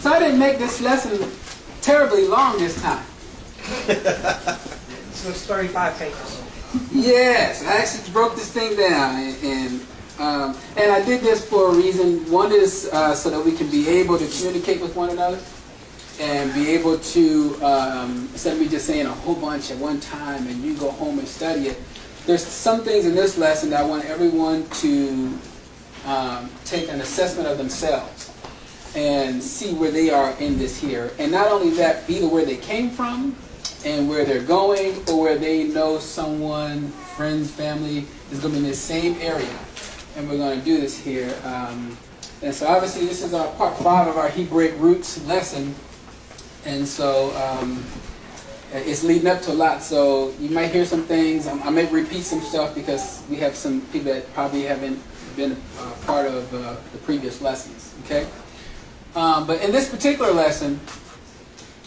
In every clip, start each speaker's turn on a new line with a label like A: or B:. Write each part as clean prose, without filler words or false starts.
A: So I didn't make this lesson terribly long this time.
B: So it's 35 pages.
A: Yes, I actually broke this thing down, and I did this for a reason. One is so that we can be able to communicate with one another and be able to, instead of me just saying a whole bunch at one time and you go home and study it, there's some things in this lesson that I want everyone to take an assessment of themselves and see where they are in this here. And not only that, either where they came from and where they're going, or where they know someone, friends, family, is going to be in the same area. And we're going to do this here. And so obviously this is our part 5 of our Hebraic roots lesson. And so it's leading up to a lot. So you might hear some things. I may repeat some stuff because we have some people that probably haven't been part of the previous lessons. Okay? But in this particular lesson,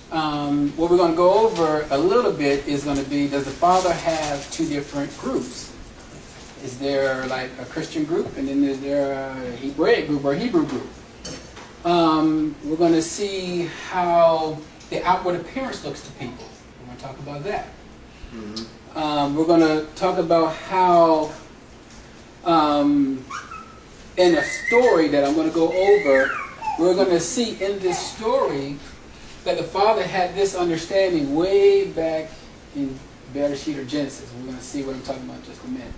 A: what we're going to go over a little bit is going to be, does the Father have 2 different groups? Is there like a Christian group, and then is there a Hebraic group or a Hebrew group? We're going to see how the outward appearance looks to people. We're going to talk about that. Mm-hmm. We're going to talk about how, in a story that I'm going to go over, we're going to see in this story that the Father had this understanding way back in Bereshit or Genesis. We're going to see what I'm talking about in just a minute.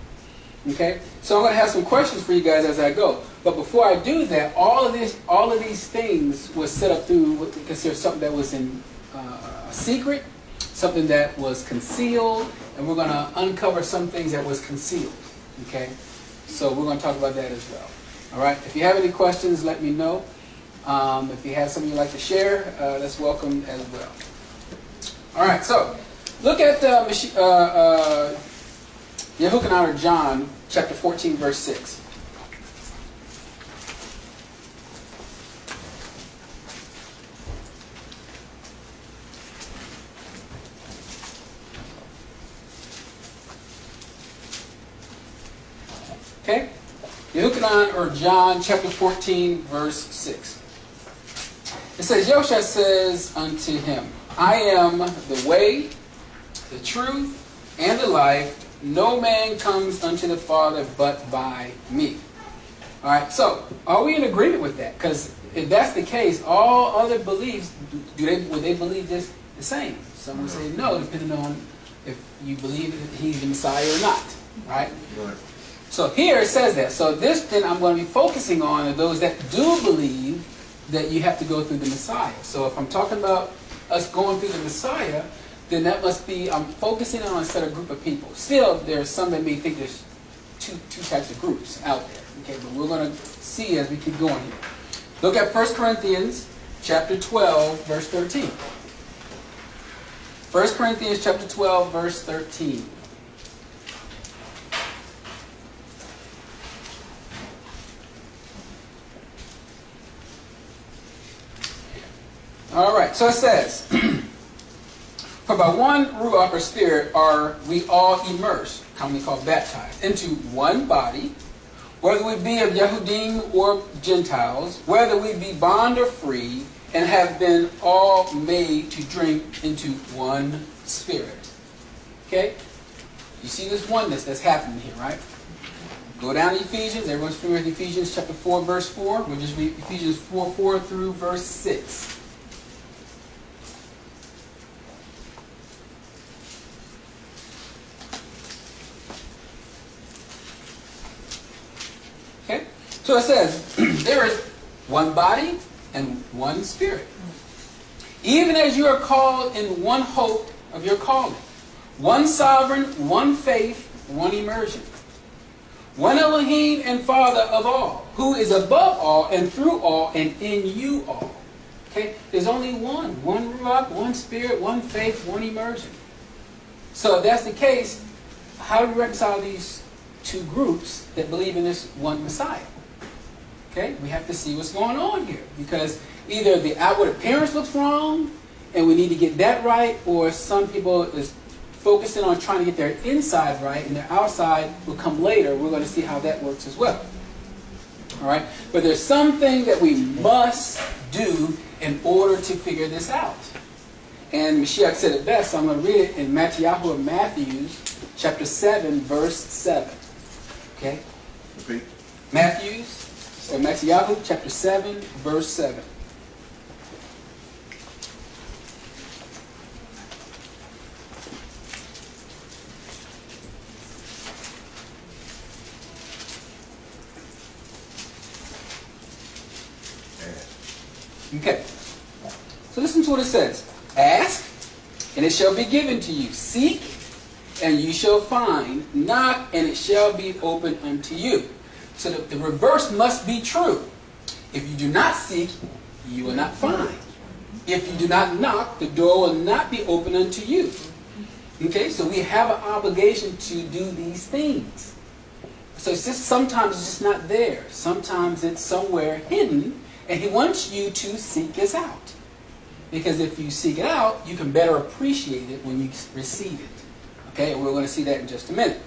A: Okay? So I'm going to have some questions for you guys as I go. But before I do that, all of these things was set up through what we consider something that was in a secret, something that was concealed, and we're going to uncover some things that was concealed. Okay? So we're going to talk about that as well. All right? If you have any questions, let me know. If you have something you'd like to share, that's welcome as well. All right, so look at Yashar'al or John, chapter 14, verse 6. Okay? Yashar'al or John, chapter 14, verse 6. It says, Yosha says unto him, I am the way, the truth, and the life. No man comes unto the Father but by me. All right, so are we in agreement with that? Because if that's the case, all other beliefs, would they believe this the same? Some would say no, depending on if you believe that he's the Messiah or not. Right? Right. So here it says that. So this then I'm going to be focusing on are those that do believe that you have to go through the Messiah. So if I'm talking about us going through the Messiah, then that must be, I'm focusing on a certain group of people. Still, there's some that may think there's two types of groups out there. Okay, but we're going to see as we keep going here. Look at 1 Corinthians chapter 12, verse 13. 1 Corinthians chapter 12, verse 13. All right, so it says, for by one Ruach or Spirit are we all immersed, commonly called baptized, into one body, whether we be of Yehudim or Gentiles, whether we be bond or free, and have been all made to drink into one Spirit. Okay? You see this oneness that's happening here, right? Go down to Ephesians. Everyone's familiar with Ephesians chapter 4, verse 4. We'll just read Ephesians 4 through verse 6. Okay? So it says, there is one body and one Spirit. Even as you are called in one hope of your calling. One sovereign, one faith, one immersion. One Elohim and Father of all, who is above all and through all and in you all. Okay? There's only one. One Ruach, one Spirit, one faith, one immersion. So if that's the case, how do we reconcile these two groups that believe in this one Messiah? Okay? We have to see what's going on here. Because either the outward appearance looks wrong, and we need to get that right, or some people is focusing on trying to get their inside right, and their outside will come later. We're going to see how that works as well. All right? But there's something that we must do in order to figure this out. And Mashiach said it best, so I'm going to read it in Matthew or Matthew, chapter 7, verse 7. Okay?
B: Repeat.
A: Matthew, chapter 7, verse 7. Okay. So listen to what it says. Ask, and it shall be given to you. Seek, and you shall find. Knock, and it shall be opened unto you. So the reverse must be true. If you do not seek, you will not find. If you do not knock, the door will not be open unto you. Okay, so we have an obligation to do these things. So it's just sometimes it's just not there. Sometimes it's somewhere hidden, and he wants you to seek this out. Because if you seek it out, you can better appreciate it when you receive it. Okay, and we're going to see that in just a minute.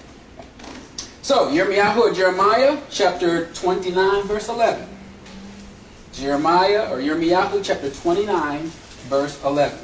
A: So, Jeremiah, chapter 29, verse 11. Yirmiyahu, chapter 29, verse 11.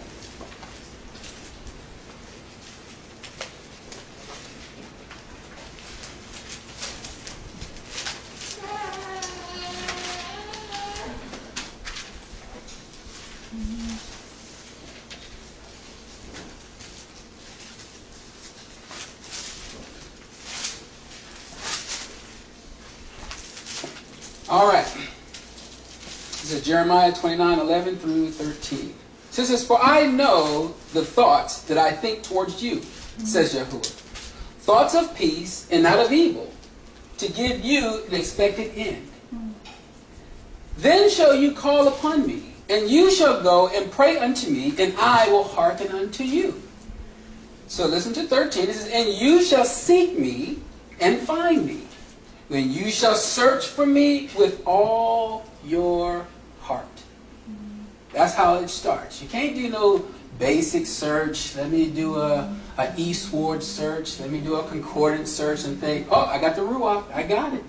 A: All right. This is Jeremiah 29:11 through 13. So it says, "For I know the thoughts that I think towards you, says Yahuwah. Thoughts of peace and not of evil, to give you an expected end. Then shall you call upon me, and you shall go and pray unto me, and I will hearken unto you." So listen to 13. It says, "And you shall seek me and find me, when you shall search for me with all your heart." That's how it starts. You can't do no basic search. Let me do a eastward search. Let me do a concordance search and think, oh, I got the Ruach. I got it.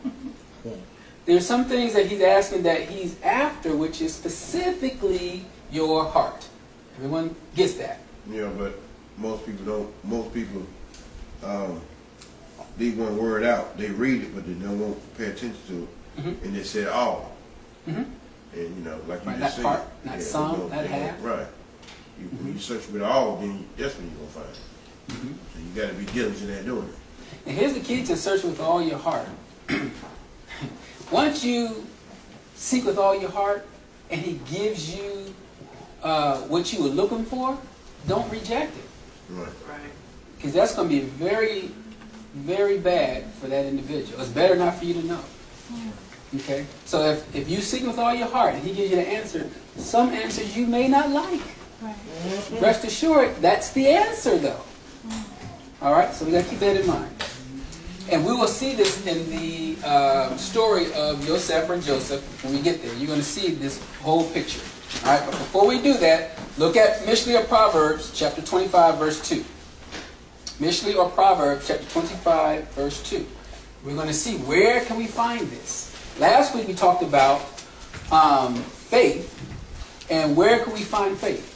A: There's some things that he's asking that he's after, which is specifically your heart. Everyone gets that.
B: Yeah, but most people don't. Most people leave one word out. They read it, but they don't want to pay attention to it. Mm-hmm. And they say all. Mm-hmm. And you know, like you just said,
A: part, not some, not half.
B: Right. When you search with all, then that's when you're gonna find it. Mm-hmm. So you got to be diligent at doing it.
A: And here's the key to search with all your heart. Once you seek with all your heart, and he gives you what you were looking for, don't reject it.
B: Right.
A: Because that's going to be very, very bad for that individual. It's better not for you to know. Okay? So if you seek with all your heart and he gives you the answer, some answers you may not like. Right. Rest assured, that's the answer though. All right? So we got to keep that in mind. And we will see this in the story of Yosef and Joseph when we get there. You're going to see this whole picture. All right? But before we do that, look at Mishlei or Proverbs, chapter 25, verse 2. Mishlei or Proverbs, chapter 25, verse 2. We're going to see where can we find this. Last week we talked about faith, and where can we find faith?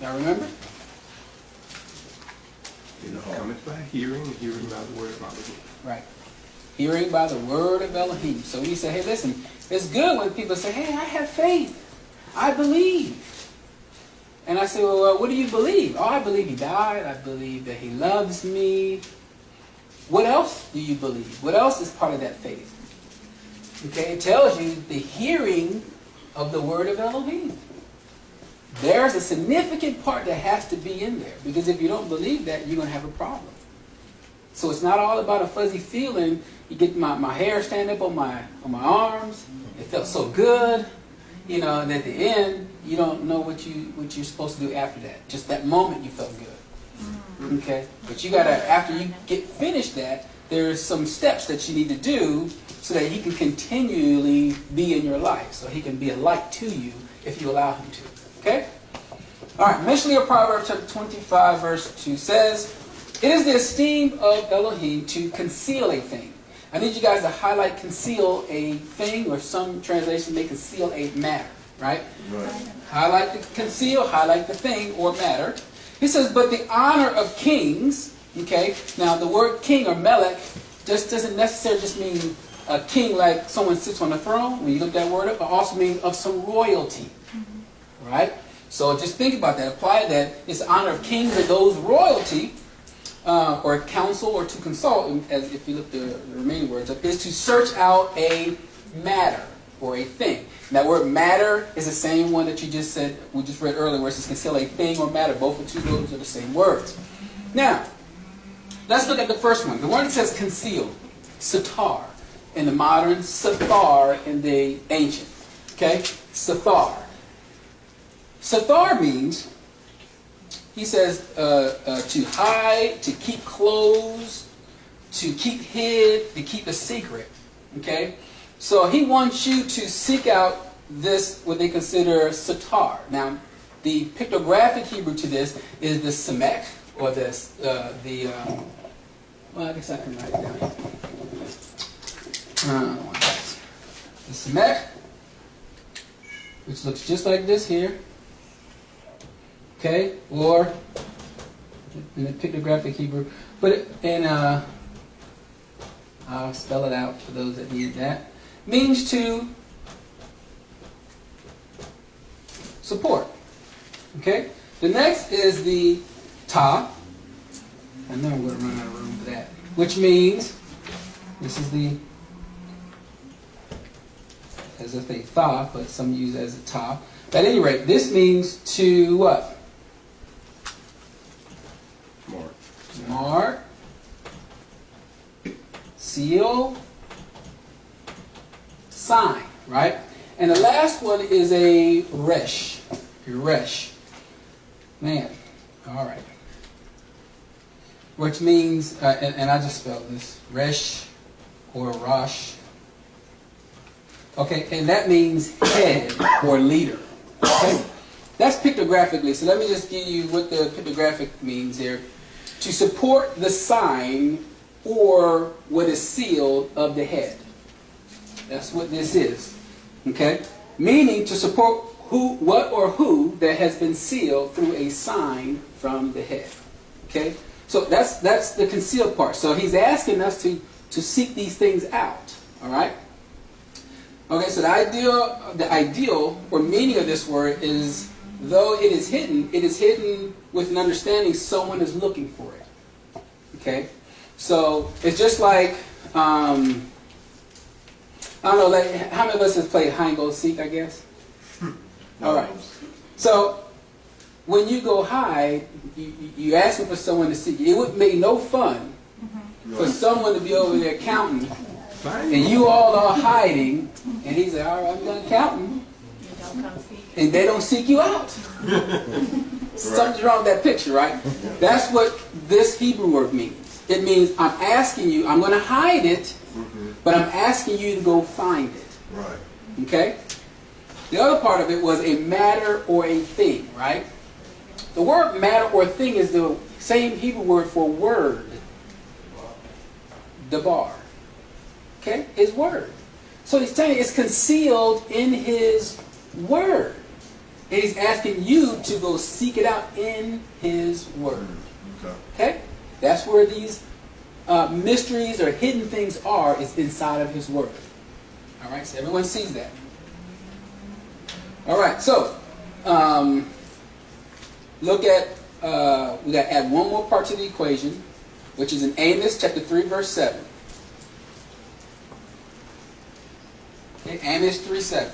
A: Y'all remember?
C: Cometh by hearing, and hearing by the word of Elohim.
A: Right. Hearing by the word of Elohim. So we say, hey, listen, it's good when people say, hey, I have faith. I believe. And I say, well, what do you believe? Oh, I believe he died. I believe that he loves me. What else do you believe? What else is part of that faith? Okay, it tells you the hearing of the word of Elohim. There's a significant part that has to be in there. Because if you don't believe that, you're going to have a problem. So it's not all about a fuzzy feeling. You get my hair stand up on my arms. It felt so good. You know, and at the end, you don't know what you're supposed to do after that. Just that moment you felt good. Okay? But you gotta, after you get finished that, there's some steps that you need to do so that he can continually be in your life. So he can be a light to you if you allow him to. Okay? Alright, Mishlei or Proverbs chapter 25 verse 2 says, "It is the esteem of Elohim to conceal a thing, I need you guys to highlight conceal a thing, or some translations may conceal a matter, right?
B: Right.
A: Highlight the conceal, highlight the thing or matter. He says, but the honor of kings, okay? Now the word king or melech just doesn't necessarily just mean a king like someone sits on the throne, when you look that word up, but also means of some royalty, right? So just think about that, apply that. It's the honor of kings or those royalty, or counsel, or to consult, as if you look the remaining words up, is to search out a matter or a thing. And that word matter is the same one that you just said, we just read earlier, where it says conceal a thing or matter. Both of those are the same words. Now, let's look at the first one. The one that says conceal, satar in the modern, sathar in the ancient. Okay? Sathar. Sathar means, he says, to hide, to keep closed, to keep hid, to keep a secret. Okay? So he wants you to seek out this, what they consider satar. Now, the pictographic Hebrew to this is the semek, or well, I guess I can write it down. The semek, which looks just like this here. Okay, or in the pictographic Hebrew, but I'll spell it out for those that need that. Means to support. Okay? The next is the ta. I know I'm going to run out of room for that. Which means, this is the, as if they tha, but some use it as a ta. But at any rate, this means to what? Mark. Seal. Sign, right? And the last one is a resh. A resh. Man, all right. Which means, and I just spelled this, resh or rosh. Okay, and that means head or leader. Okay? That's pictographically. So let me just give you what the pictographic means here. To support the sign or what is sealed of the head. That's what this is. Okay? Meaning to support who, what, or who that has been sealed through a sign from the head. Okay? So that's the concealed part. So he's asking us to seek these things out. Alright? Okay, so the ideal or meaning of this word is, though it is hidden with an understanding someone is looking for it. Okay? So it's just like, I don't know, like, how many of us have played hide and go seek, I guess? Alright. So, when you go hide, you asking for someone to seek you. It would make no fun for someone to be over there counting, and you all are hiding, and he's like, alright, I'm done counting. And they don't seek you out. Something's wrong with that picture, right? That's what this Hebrew word means. It means I'm asking you, I'm going to hide it, but I'm asking you to go find it.
B: Right.
A: Okay? The other part of it was a matter or a thing, right? The word matter or thing is the same Hebrew word for word. Dabar. Okay? His word. So he's saying it's concealed in his word. And he's asking you to go seek it out in his word. Okay? That's where these mysteries or hidden things are, is inside of his word. Alright, so everyone sees that. Alright, so look at, we got to add one more part to the equation, which is in Amos chapter 3, verse 7. Okay, Amos 3:7.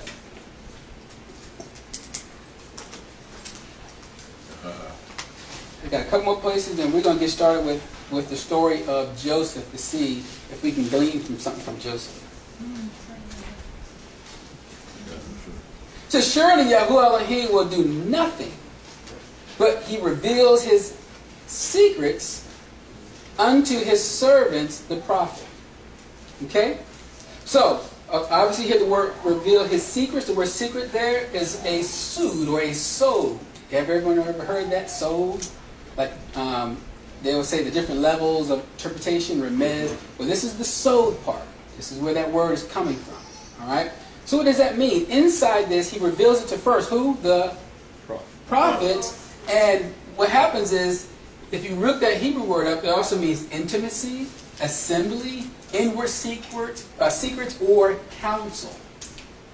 A: We got a couple more places, and we're going to get started with the story of Joseph to see if we can glean from something from Joseph. So surely Yahuwah Elohim will do nothing, but he reveals his secrets unto his servants, the prophet. Okay? So, obviously here the word reveal his secrets. The word secret there is a sud or a sod. Everyone ever heard that? Sod? Like they will say the different levels of interpretation, remed. Well, this is the sod part. This is where that word is coming from. All right? So what does that mean? Inside this, he reveals it to first who? The prophets. And what happens is, if you look that Hebrew word up, it also means intimacy, assembly, inward secrets, or counsel.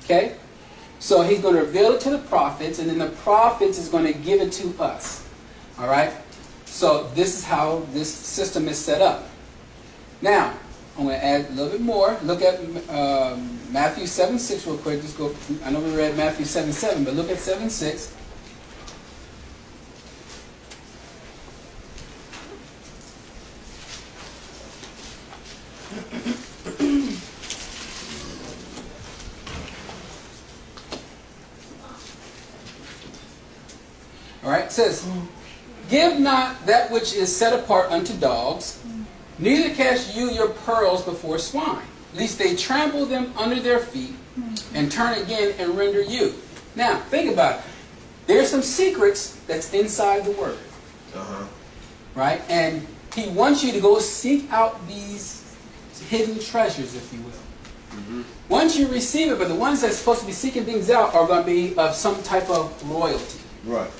A: Okay? So he's going to reveal it to the prophets, and then the prophets is going to give it to us. All right? So this is how this system is set up. Now, I'm going to add a little bit more. Look at Matthew 7:6 real quick. Just go. I know we read Matthew 7:7, but look at 7:6. All right, it says, "Give not that which is set apart unto dogs, neither cast you your pearls before swine, lest they trample them under their feet, and turn again and render you." Now, think about it. There's some secrets that's inside the Word. Right? And he wants you to go seek out these hidden treasures, if you will. Once you receive it, but the ones that's supposed to be seeking things out are going to be of some type of royalty.
B: Right.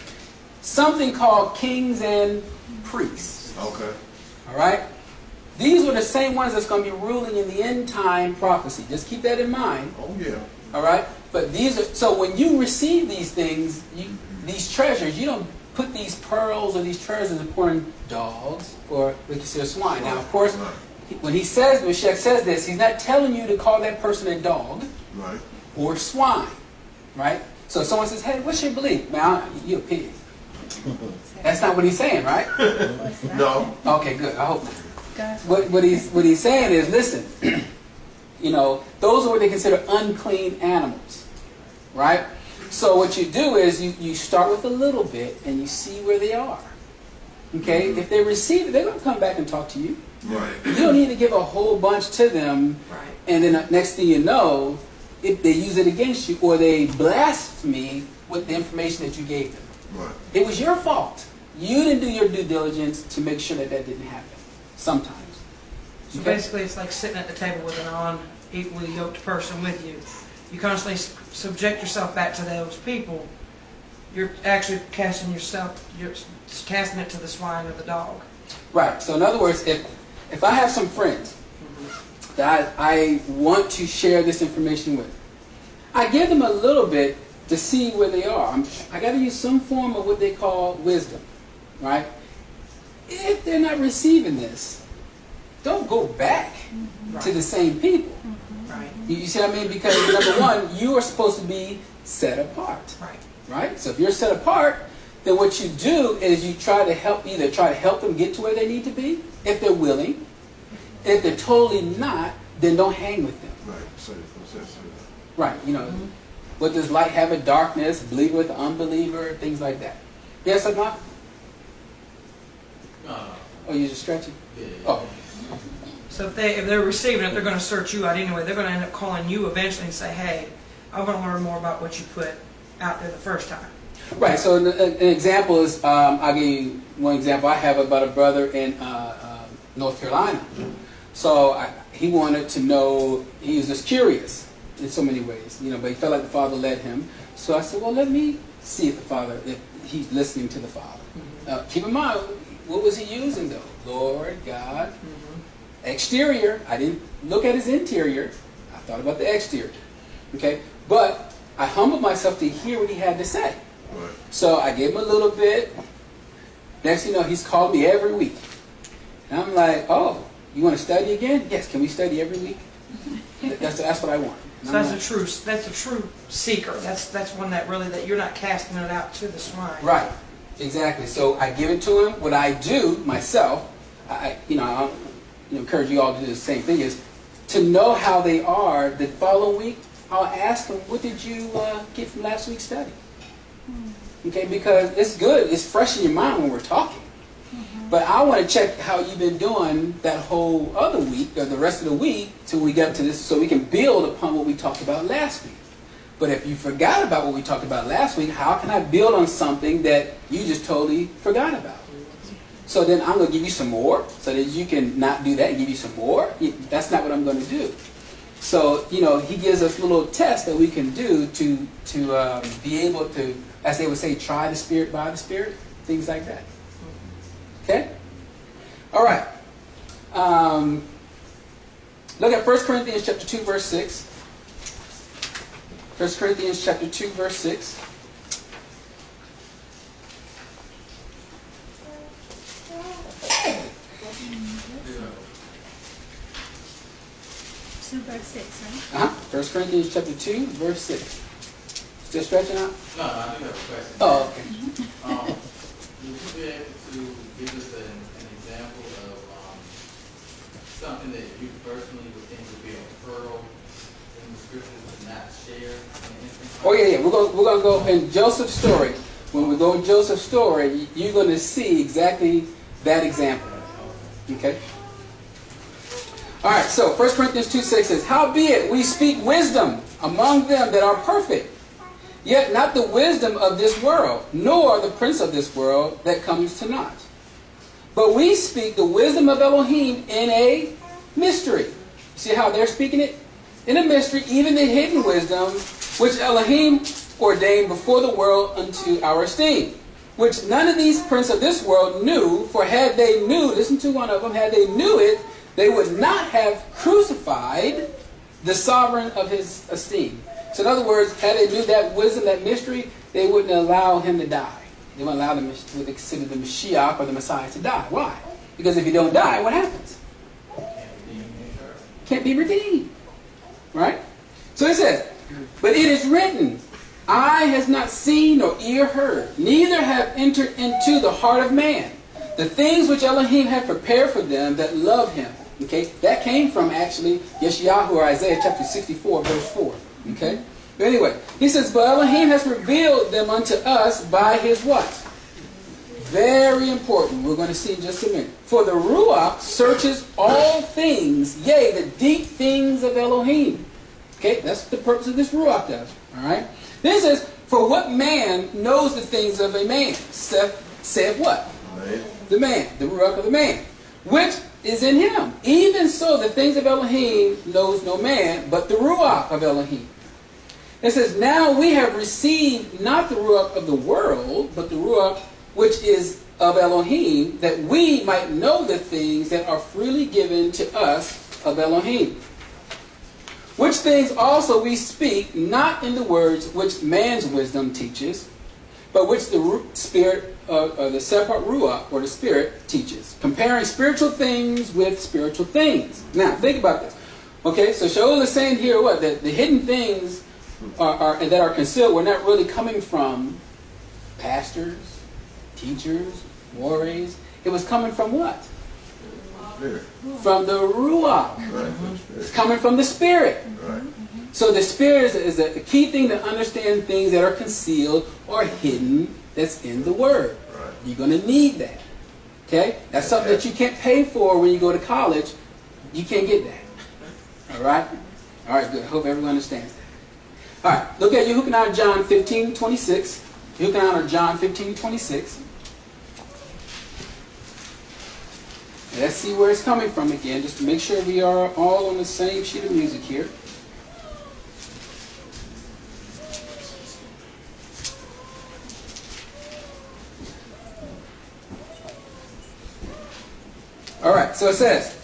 A: Something called kings and priests.
B: Okay.
A: All right? These are the same ones that's going to be ruling in the end time prophecy. Just keep that in mind.
B: Oh, yeah.
A: All right? But these are, so when you receive these things, these treasures, you don't put these pearls or these treasures upon dogs or we consider swine. Now, of course, when Mashiach says this, he's not telling you to call that person a dog or swine. Right? So if someone says, "Hey, what's your belief?" "Man, you're a pig." That's not what he's saying, right?
B: No.
A: Okay, good. I hope not. What he's saying is, listen, those are what they consider unclean animals, right? So what you do is you start with a little bit and you see where they are. Okay? If they receive it, they're going to come back and talk to you.
B: Right.
A: You don't need to give a whole bunch to them, and then next thing you know, if they use it against you or they blaspheme with the information that you gave them.
B: Right.
A: It was your fault. You didn't do your due diligence to make sure that didn't happen. Sometimes.
D: So basically, it's like sitting at the table with an unequally yoked person with you. You constantly subject yourself back to those people. You're actually casting it to the swine or the dog.
A: Right. So in other words, if I have some friends that I want to share this information with, I give them a little bit to see where they are. I got to use some form of what they call wisdom, right? If they're not receiving this, don't go back to the same people.
D: Right.
A: You see what I mean? Because number one, you are supposed to be set apart. Right? So if you're set apart, then what you do is you try to help them get to where they need to be, if they're willing. If they're totally not, then don't hang with them.
B: Right. So the process.
A: Right. What does light have in darkness? Believer with the unbeliever, things like that. Yes, Adma? Oh, you're just stretching?
E: Yeah.
A: Oh.
D: So if they're receiving it, they're going to search you out anyway. They're going to end up calling you eventually and say, "Hey, I want to learn more about what you put out there the first time."
A: Right. So an example is, I'll give you one example. I have about a brother in North Carolina. So he wanted to know, he was just curious in so many ways, but he felt like the Father led him. So I said, well, let me see if he's listening to the Father. Keep in mind, what was he using though? Lord, God, exterior. I didn't look at his interior. I thought about the exterior. Okay? But I humbled myself to hear what he had to say.
B: Right.
A: So I gave him a little bit. Next thing you know, he's called me every week. And I'm like, "Oh, you want to study again? Yes, can we study every week?" That's what I want.
D: So that's a true seeker. That's one that you're not casting it out to the swine.
A: Right. Exactly. So I give it to him. What I do myself, I encourage you all to do the same thing, is to know how they are. The following week, I'll ask them, "What did you get from last week's study?" Okay, because it's good. It's fresh in your mind when we're talking. But I want to check how you've been doing that whole other week or the rest of the week till we get to this, so we can build upon what we talked about last week. But if you forgot about what we talked about last week, how can I build on something that you just totally forgot about? so then I'm going to give you some more, so that you can not do that and give you some more. That's not what I'm going to do. So, he gives us little tests that we can do to be able to, as they would say, try the Spirit by the Spirit, things like that. Okay? All right. Look at 1 Corinthians chapter 2, verse 6. 1 Corinthians chapter 2, verse 6.
E: Verse 6, right?
A: 1 Corinthians chapter 2, verse 6. Still stretching out?
F: No, I do have a question.
A: Oh, okay.
F: Would you be able to give us an example of something that you personally would think would be a pearl in the scriptures to not share?
A: Oh, yeah. We're going to go in Joseph's story. When we go in Joseph's story, you're going to see exactly that example. Okay? All right, so 1 Corinthians 2:6 says, "Howbeit we speak wisdom among them that are perfect, yet not the wisdom of this world, nor the prince of this world that comes to naught. But we speak the wisdom of Elohim in a mystery." See how they're speaking it? In a mystery, even the hidden wisdom, which Elohim ordained before the world unto our esteem, which none of these princes of this world knew, for had they knew, listen to one of them, had they knew it, they would not have crucified the sovereign of his esteem. So in other words, had they knew that wisdom, that mystery, they wouldn't allow him to die. They wouldn't allow them to consider the Mashiach or the Messiah to die. Why? Because if you don't die, what happens? Can't be redeemed. Right? So it says, "But it is written, eye has not seen nor ear heard, neither have entered into the heart of man, the things which Elohim had prepared for them that love him." Okay, that came from actually Yashar'al or Isaiah chapter 64, verse 4. Okay, but anyway, he says, "But Elohim has revealed them unto us by his" what? Very important. We're going to see in just a minute. "For the Ruach searches all things, yea, the deep things of Elohim." Okay, that's what the purpose of this Ruach does. All right. Then it says, "For what man knows the things of a man? Saith what? The man, the Ruach of the man, which is in him. Even so, the things of Elohim knows no man, but the Ruach of Elohim." It says, "Now we have received not the Ruach of the world, but the Ruach which is of Elohim, that we might know the things that are freely given to us of Elohim. Which things also we speak, not in the words which man's wisdom teaches, but which the Spirit, the separate Ruach, or the Spirit, teaches, comparing spiritual things with spiritual things." Now, think about this. Okay, so Shaul is saying here what? That the hidden things that are concealed were not really coming from pastors, teachers, mores. It was coming from what?
B: Spirit.
A: From the Ruach.
B: Right.
A: It's coming from the Spirit.
B: Right.
A: So the Spirit is a key thing to understand things that are concealed or hidden that's in the Word.
B: Right.
A: You're going to need that. Okay? That's something that you can't pay for when you go to college. You can't get that. All right? All right, good. I hope everyone understands that. All right. Look at Yehukanan John 15:26. Yehukanan John 15:26. Let's see where it's coming from again, just to make sure we are all on the same sheet of music here. All right, so it says,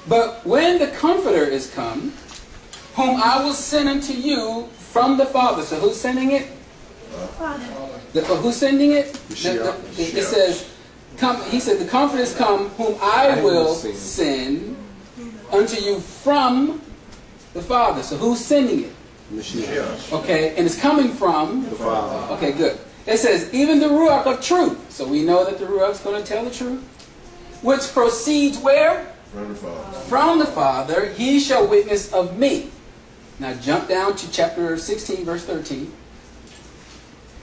A: "But when the Comforter is come, whom I will send unto you from the Father." So who's sending it?
E: Father.
A: Who's sending it?
B: Mashiach.
A: It says, "Come." He said, "The Comforter is come, whom I will send unto you from the Father." So who's sending it?
B: Mashiach.
A: Okay, and it's coming from
C: The Father.
A: Okay, good. It says, "Even the Ruach of truth." So we know that the Ruach is going to tell the truth. "Which proceeds where?
B: From the Father.
A: From the Father. He shall witness of me." Now jump down to chapter 16, verse 13.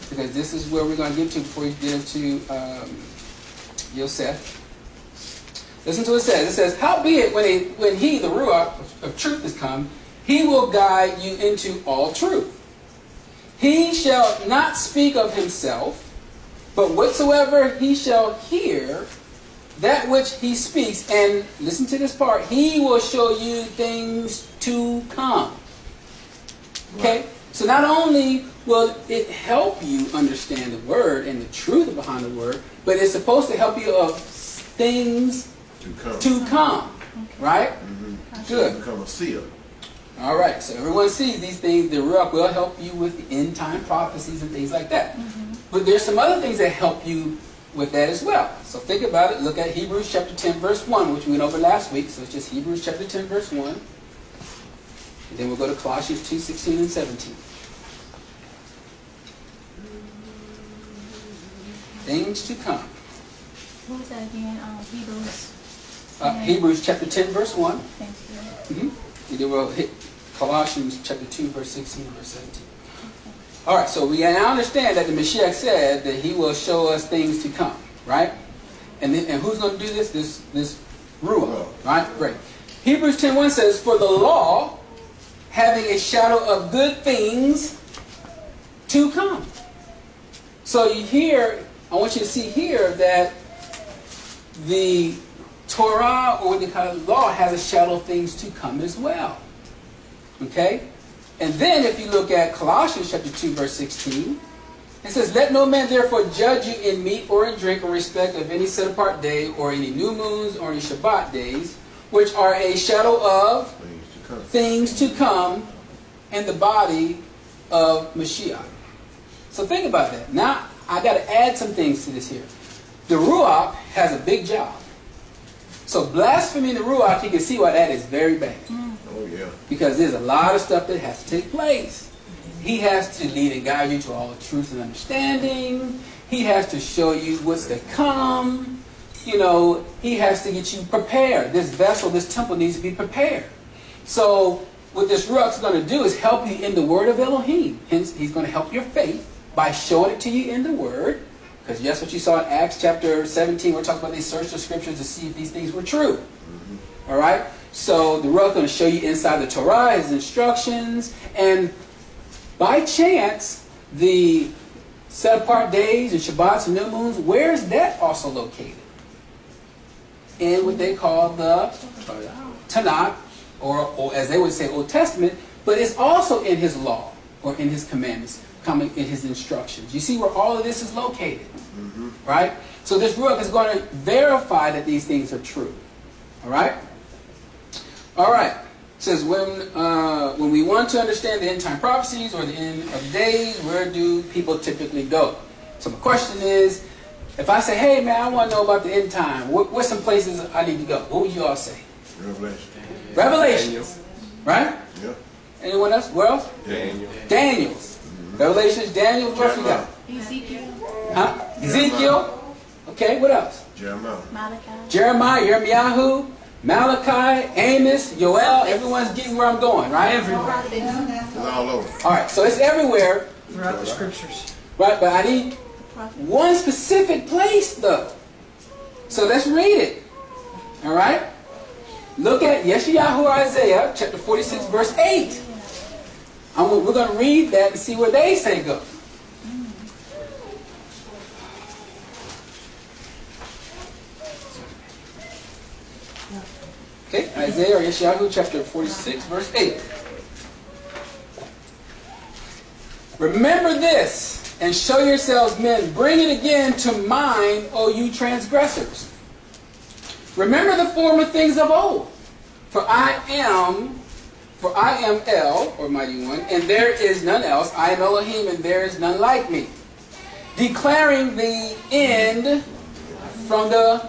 A: Because this is where we're going to get to before we get into Yosef. Listen to what it says. It says, "Howbeit, when he, the Ruach of truth, is come, he will guide you into all truth. He shall not speak of himself, But whatsoever he shall hear, that which he speaks, and listen to this part, he will show you things to come. Okay? So not only will it help you understand the word and the truth behind the word, but it's supposed to help you of things to come. Right? Good.
B: Become a seer.
A: All right. So everyone sees these things. The Ruach will help you with the end time prophecies and things like that. But there's some other things that help you with that as well. So think about it. Look at Hebrews chapter 10 verse 1, which we went over last week. So it's just Hebrews chapter 10 verse 1. And then we'll go to Colossians 2, 16 and 17. Things to come.
E: What was that again? Hebrews.
A: Hebrews chapter 10 verse 1.
E: Thank you.
A: And then we'll hit Colossians chapter 2 verse 16 and verse 17. All right, so we now understand that the Mashiach said that he will show us things to come, right? And who's going to do this? This Ruach, right? Great. Hebrews 10:1 says, "For the law, having a shadow of good things to come." So you hear, I want you to see here that the Torah, or what they call it, law, has a shadow of things to come as well. Okay? And then if you look at Colossians chapter 2, verse 16, it says, "Let no man therefore judge you in meat or in drink or respect of any set apart day or any new moons or any Shabbat days, which are a shadow of things to come in the body of Mashiach." So think about that. Now, I got to add some things to this here. The Ruach has a big job. So blaspheming the Ruach, you can see why that is very bad.
B: Oh, yeah.
A: Because there's a lot of stuff that has to take place. He has to lead and guide you to all truth and understanding. He has to show you what's to come. You know, he has to get you prepared. This vessel, this temple needs to be prepared. So what this Ruach is going to do is help you in the word of Elohim. Hence, he's going to help your faith by showing it to you in the word. Because that's what you saw in Acts chapter 17. We're talking about they searched the scriptures to see if these things were true. All right? So the Ruach is going to show you inside the Torah, his instructions. And by chance, the set apart days and Shabbats and new moons, where is that also located? In what they call the Tanakh, or as they would say, Old Testament. But it's also in his law, or in his commandments, coming in his instructions. You see where all of this is located, right? So this Ruach is going to verify that these things are true. All right? All right. It says, when we want to understand the end time prophecies or the end of days, where do people typically go? So my question is, if I say, hey man, I want to know about the end time, what's some places I need to go? What would you all say? Revelations. Right?
B: Yep.
A: Anyone else? Where else? Daniel's. Revelations, Daniel, what else we got?
E: Ezekiel.
A: Huh? Ezekiel. Okay, what else? Jeremiah, Yirmiyahu, Malachi, Amos, Joel. Everyone's getting where I'm going, right?
D: Everywhere.
B: It's all over.
A: All right, so it's everywhere,
D: Throughout the scriptures.
A: right? But I need one specific place, though. So let's read it. All right? Look at Yashar'al Isaiah, chapter 46, verse 8. We're going to read that and see where they say go. Okay, Isaiah or Yashar'al chapter 46, verse 8. Remember this, and show yourselves men. Bring it again to mind, O you transgressors. Remember the former things of old. For I am El, or Mighty One, and there is none else. I am Elohim, and there is none like me. Declaring the end from the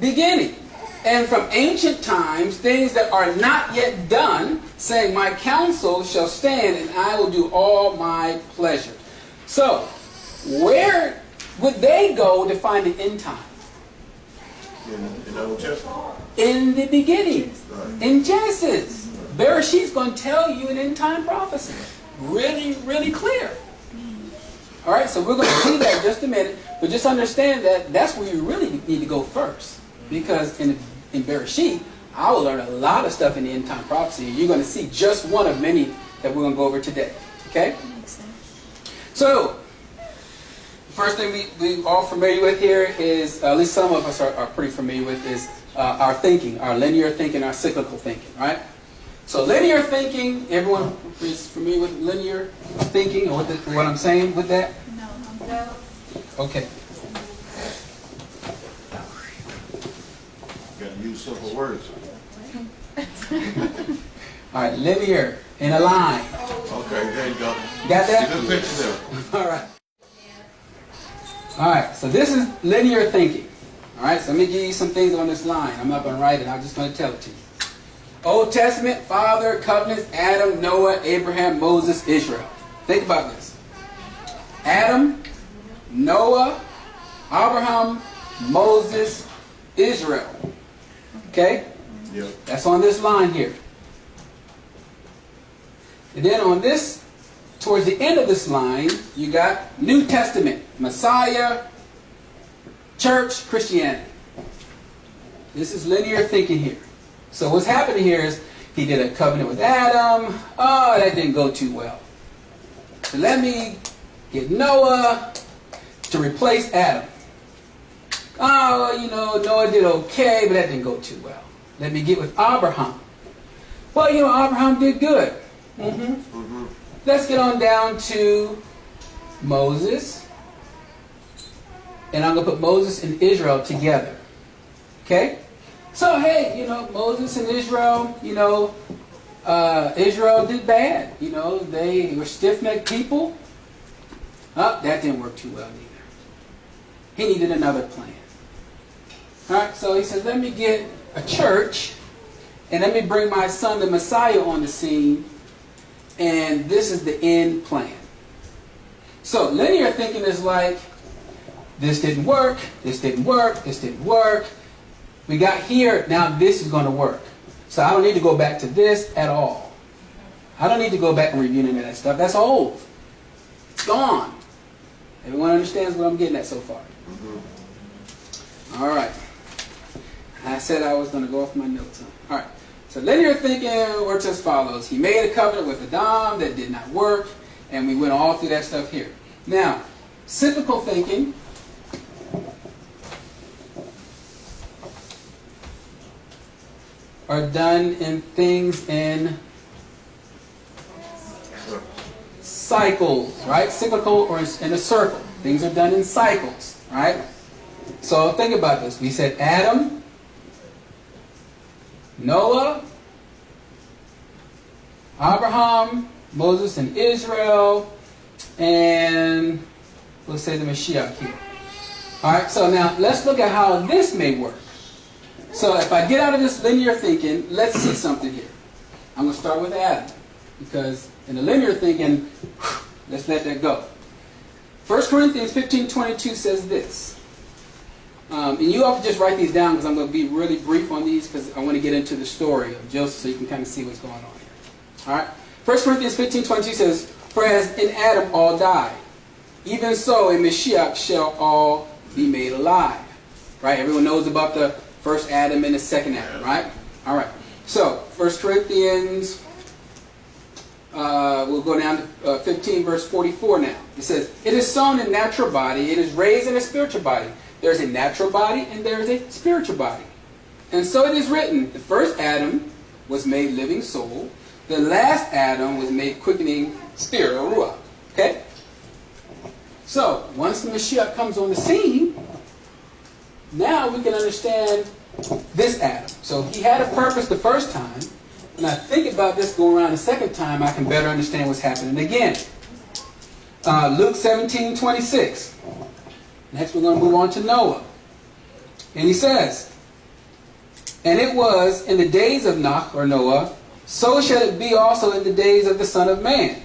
A: beginning. And from ancient times, things that are not yet done, saying, my counsel shall stand, and I will do all my pleasure. So, where would they go to find the end time?
B: In the Old Testament?
A: In the beginning.
B: Right.
A: In Genesis. Bereshit's going to tell you an end time prophecy. Really, really clear. All right, so we're going to see that in just a minute. But just understand that that's where you really need to go first. Because in Bereshit, I will learn a lot of stuff in the end time prophecy. And you're going to see just one of many that we're going to go over today. Okay? So, first thing we all familiar with here is, at least some of us are pretty familiar with, is our thinking, our linear thinking, our cyclical thinking, right? So linear thinking, everyone is familiar with linear thinking, or what I'm saying with that?
E: No.
A: Okay.
B: Got to use simple words.
A: All right, linear, in a line.
B: Okay, there you go.
A: Got that?
B: Good picture there.
A: All right. All right, so this is linear thinking. All right, so let me give you some things on this line. I'm not going to write it. I'm just going to tell it to you. Old Testament, Father, covenants, Adam, Noah, Abraham, Moses, Israel. Think about this. Adam, Noah, Abraham, Moses, Israel. Okay?
B: Yep.
A: That's on this line here. And then on this, towards the end of this line, you got New Testament, Messiah, church, Christianity. This is linear thinking here. So what's happening here is he did a covenant with Adam. Oh, that didn't go too well. So let me get Noah to replace Adam. Oh, you know, Noah did okay, but that didn't go too well. Let me get with Abraham. Well, you know, Abraham did good. Let's get on down to Moses. And I'm going to put Moses and Israel together. Okay? So, hey, you know, Moses and Israel, you know, Israel did bad. You know, they were stiff-necked people. Oh, that didn't work too well either. He needed another plan. All right, so he says, let me get a church, and let me bring my son, the Messiah, on the scene, and this is the end plan. So linear thinking is like, this didn't work, this didn't work, this didn't work. We got here, now this is going to work. So I don't need to go back to this at all. I don't need to go back and review any of that stuff. That's old. It's gone. Everyone understands what I'm getting at so far? All right. I said I was going to go off my notes. Huh? All right. So linear thinking works as follows. He made a covenant with Adam that did not work, and we went all through that stuff here. Now, cyclical thinking are done in things in cycles, right? Cyclical or in a circle. Things are done in cycles, right? So think about this. We said Adam, Noah, Abraham, Moses and Israel, and we'll say the Mashiach here. Alright, so now let's look at how this may work. So if I get out of this linear thinking, let's see something here. I'm going to start with Adam, because in the linear thinking, let's let that go. 1 Corinthians 15:22 says this. And you all can just write these down because I'm going to be really brief on these because I want to get into the story of Joseph so you can kind of see what's going on here. Alright? 1 Corinthians 15:22 says, for as in Adam all died, even so in Mashiach shall all be made alive. Right? Everyone knows about the first Adam and the second Adam, right? Alright. So, 1 Corinthians, we'll go down to 15 verse 44 now. It says, it is sown in natural body, it is raised in a spiritual body. There's a natural body and there's a spiritual body. And so it is written, the first Adam was made living soul. The last Adam was made quickening spirit, or ruach. Okay? So, once the Mashiach comes on the scene, now we can understand this Adam. So he had a purpose the first time. When I think about this going around the second time, I can better understand what's happening again. Luke 17:26. Next we're going to move on to Noah. And he says, and it was in the days of Noach, or Noah, so shall it be also in the days of the Son of Man.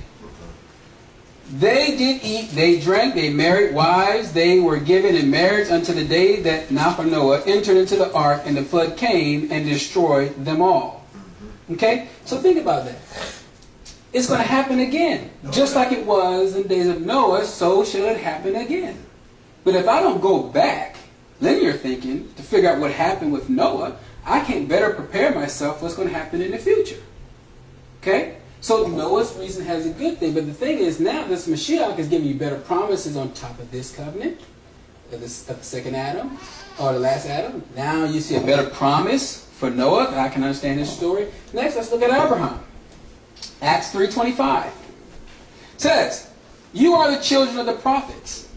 A: They did eat, they drank, they married wives, they were given in marriage unto the day that Noach, or Noah, entered into the ark, and the flood came and destroyed them all. Okay? So think about that. It's going to happen again. Just like it was in the days of Noah, so shall it happen again. But if I don't go back, linear thinking, to figure out what happened with Noah, I can better prepare myself for what's going to happen in the future. Okay? So Noah's reason has a good thing. But the thing is now this Mashiach is giving you better promises on top of this covenant, of the second Adam, or the last Adam. Now you see a better promise for Noah. I can understand this story. Next, let's look at Abraham. Acts 3:25 says, "You are the children of the prophets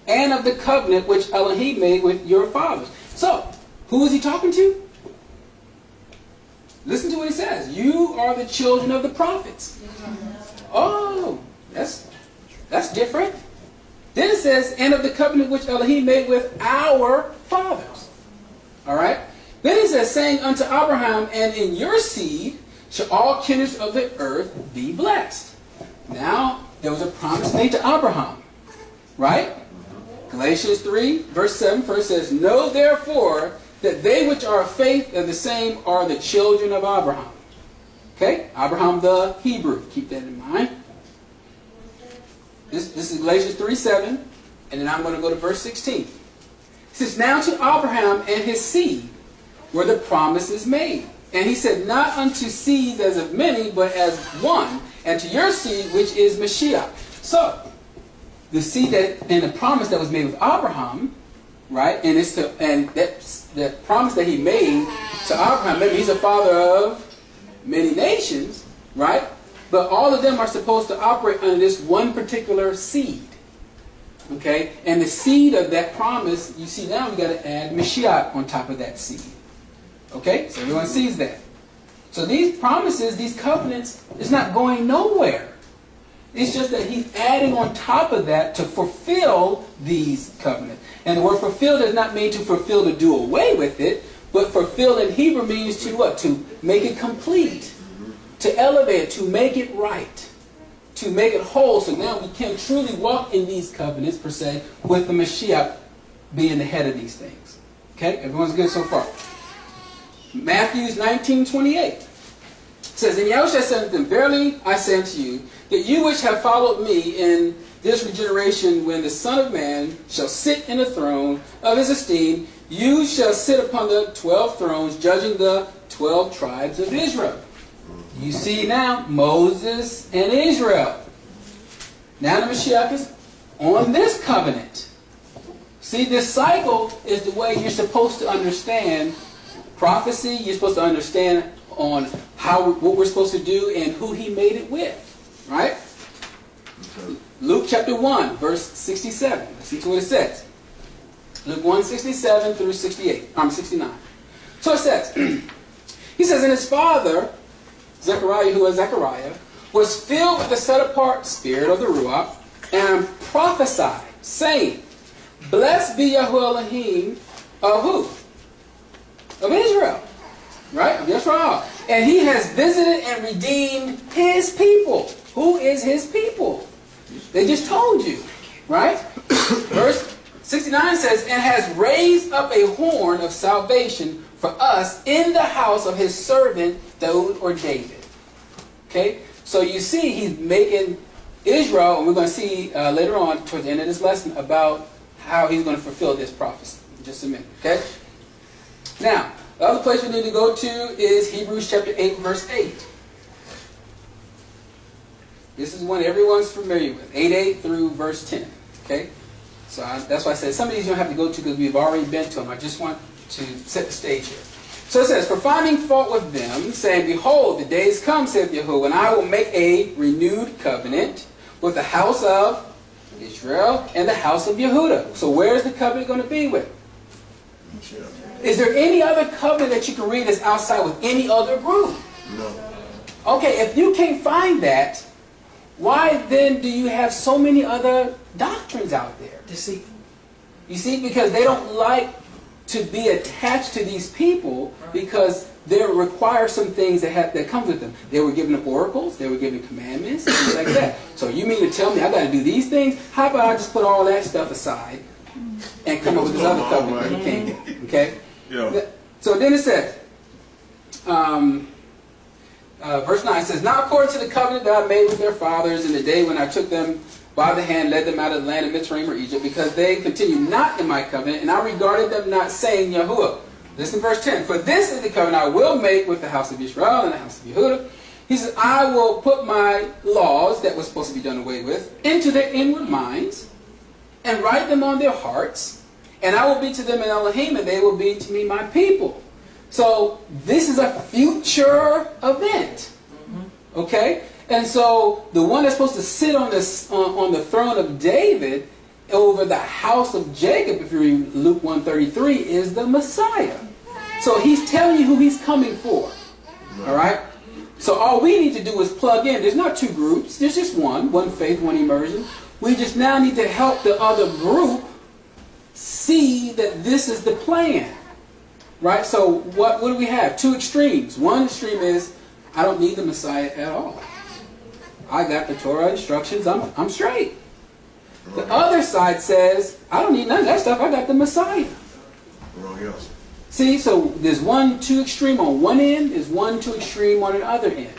A: and of the covenant which Elohim made with your fathers." So, who is he talking to? Listen to what he says. You are the children of the prophets. Oh, that's different. Then it says, "and of the covenant which Elohim made with our fathers." All right. Then he says, saying unto Abraham, "And in your seed shall all kindreds of the earth be blessed." Now, there was a promise made to Abraham. Right? Galatians 3, verse 7 first says, "Know therefore that they which are of faith are the same are the children of Abraham." Okay? Abraham the Hebrew. Keep that in mind. This is Galatians 3:7, and then I'm going to go to verse 16. It says, "Now to Abraham and his seed were the promises made. And he said, not unto seeds as of many, but as one, and to your seed, which is Mashiach." So, the seed and the promise that was made with Abraham, right? And that promise that he made to Abraham, maybe he's a father of many nations, right? But all of them are supposed to operate under this one particular seed. Okay? And the seed of that promise, you see now we got to add Mashiach on top of that seed. Okay? So everyone sees that. So these promises, these covenants, is not going nowhere. It's just that he's adding on top of that to fulfill these covenants. And the word fulfill does not mean to fulfill to do away with it, but fulfill in Hebrew means to what? To make it complete. To elevate it, to make it right. To make it whole. So now we can truly walk in these covenants, per se, with the Mashiach being the head of these things. Okay? Everyone's good so far. Matthew 19:28 says, "And Yahushua said unto them, Verily I say unto you, that you which have followed me in this regeneration, when the Son of Man shall sit in the throne of his esteem, you shall sit upon the 12 thrones, judging the 12 tribes of Israel." You see now, Moses and Israel. Now the Mashiach is on this covenant. See, this cycle is the way you're supposed to understand prophecy. You're supposed to understand on what we're supposed to do and who he made it with. Right? Luke chapter 1, verse 67. Listen to what it says. Luke 1, 67 through 69. So it says, he says, "And his father, Zechariah, who was Zechariah, was filled with the set-apart spirit of the Ruach, and prophesied, saying, Blessed be Yahuwah Elohim of who? Of Israel." Right? Of Yashar'al. "And he has visited and redeemed his people." Who is his people? They just told you. Right? Verse 69 says, "And has raised up a horn of salvation for us in the house of his servant David," or David. Okay? So you see he's making Israel, and we're going to see later on towards the end of this lesson about how he's going to fulfill this prophecy. In just a minute. Okay? Now, the other place we need to go to is Hebrews chapter 8, verse 8. This is one everyone's familiar with. 8:8 through verse 10. Okay? So that's why I said some of these you don't have to go to because we've already been to them. I just want to set the stage here. So it says, "For finding fault with them, saying, Behold, the days come, saith Yahuwah, and I will make a renewed covenant with the house of Israel and the house of Yehudah." So where is the covenant going to be with? Is there any other covenant that you can read that's outside with any other group?
B: No.
A: Okay, if you can't find that, why then do you have so many other doctrines out there?
D: Deceitful.
A: You see, because they don't like to be attached to these people because they require some things that come with them. They were given oracles, they were given commandments, things like that. So you mean to tell me I got to do these things? How about I just put all that stuff aside and come up with this other covenant that you can't get? Okay?
B: Yeah.
A: So then it says, verse 9 says, "Now according to the covenant that I made with their fathers in the day when I took them by the hand, led them out of the land of Mitzrayim or Egypt, because they continued not in my covenant, and I regarded them not, saying, Yahuwah." Listen, verse 10. "For this is the covenant I will make with the house of Israel and the house of Yehudah. He says, I will put my laws that were supposed to be done away with into their inward minds and write them on their hearts. And I will be to them an Elohim, and they will be to me my people. So this is a future event. Okay? And so the one that's supposed to sit on this on the throne of David over the house of Jacob, if you read Luke 1:33, is the Messiah. So he's telling you who he's coming for. All right? So all we need to do is plug in. There's not two groups. There's just one faith, one immersion. We just now need to help the other group see that this is the plan. Right? So what do we have? Two extremes. One extreme is, I don't need the Messiah at all. I got the Torah instructions. I'm straight. The other side says, I don't need none of that stuff. I got the Messiah.
B: Wrong else.
A: See, so there's two extreme on one end, there's two extreme on the other end.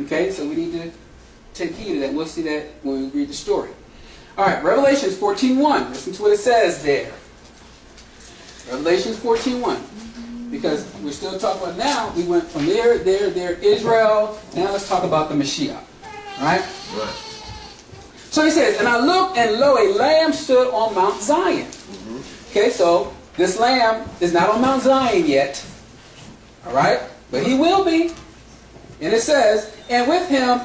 A: Okay, so we need to take heed of that. We'll see that when we read the story. All right, Revelations 14:1. Listen to what it says there. Revelations 14:1. Because we're still talking about now, we went from there, Israel. Now let's talk about the Mashiach. All right?
B: Right.
A: So he says, and I looked, and lo, a lamb stood on Mount Zion. Okay, so this lamb is not on Mount Zion yet. All right? But he will be. And it says, and with him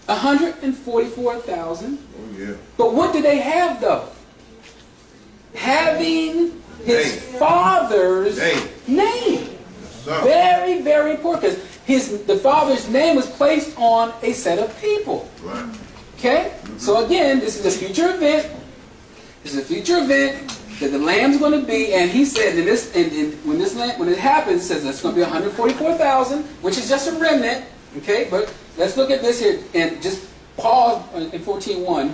A: 144,000.
B: Oh, yeah.
A: But what do they have, though? Having his father's name. Very, very important. Because the father's name was placed on a set of people.
B: Right.
A: Okay? So again, this is a future event. This is a future event that the lamb's going to be, and he said when it happens, it says it's going to be 144,000, which is just a remnant. Okay, but let's look at this here and just pause in 14:1,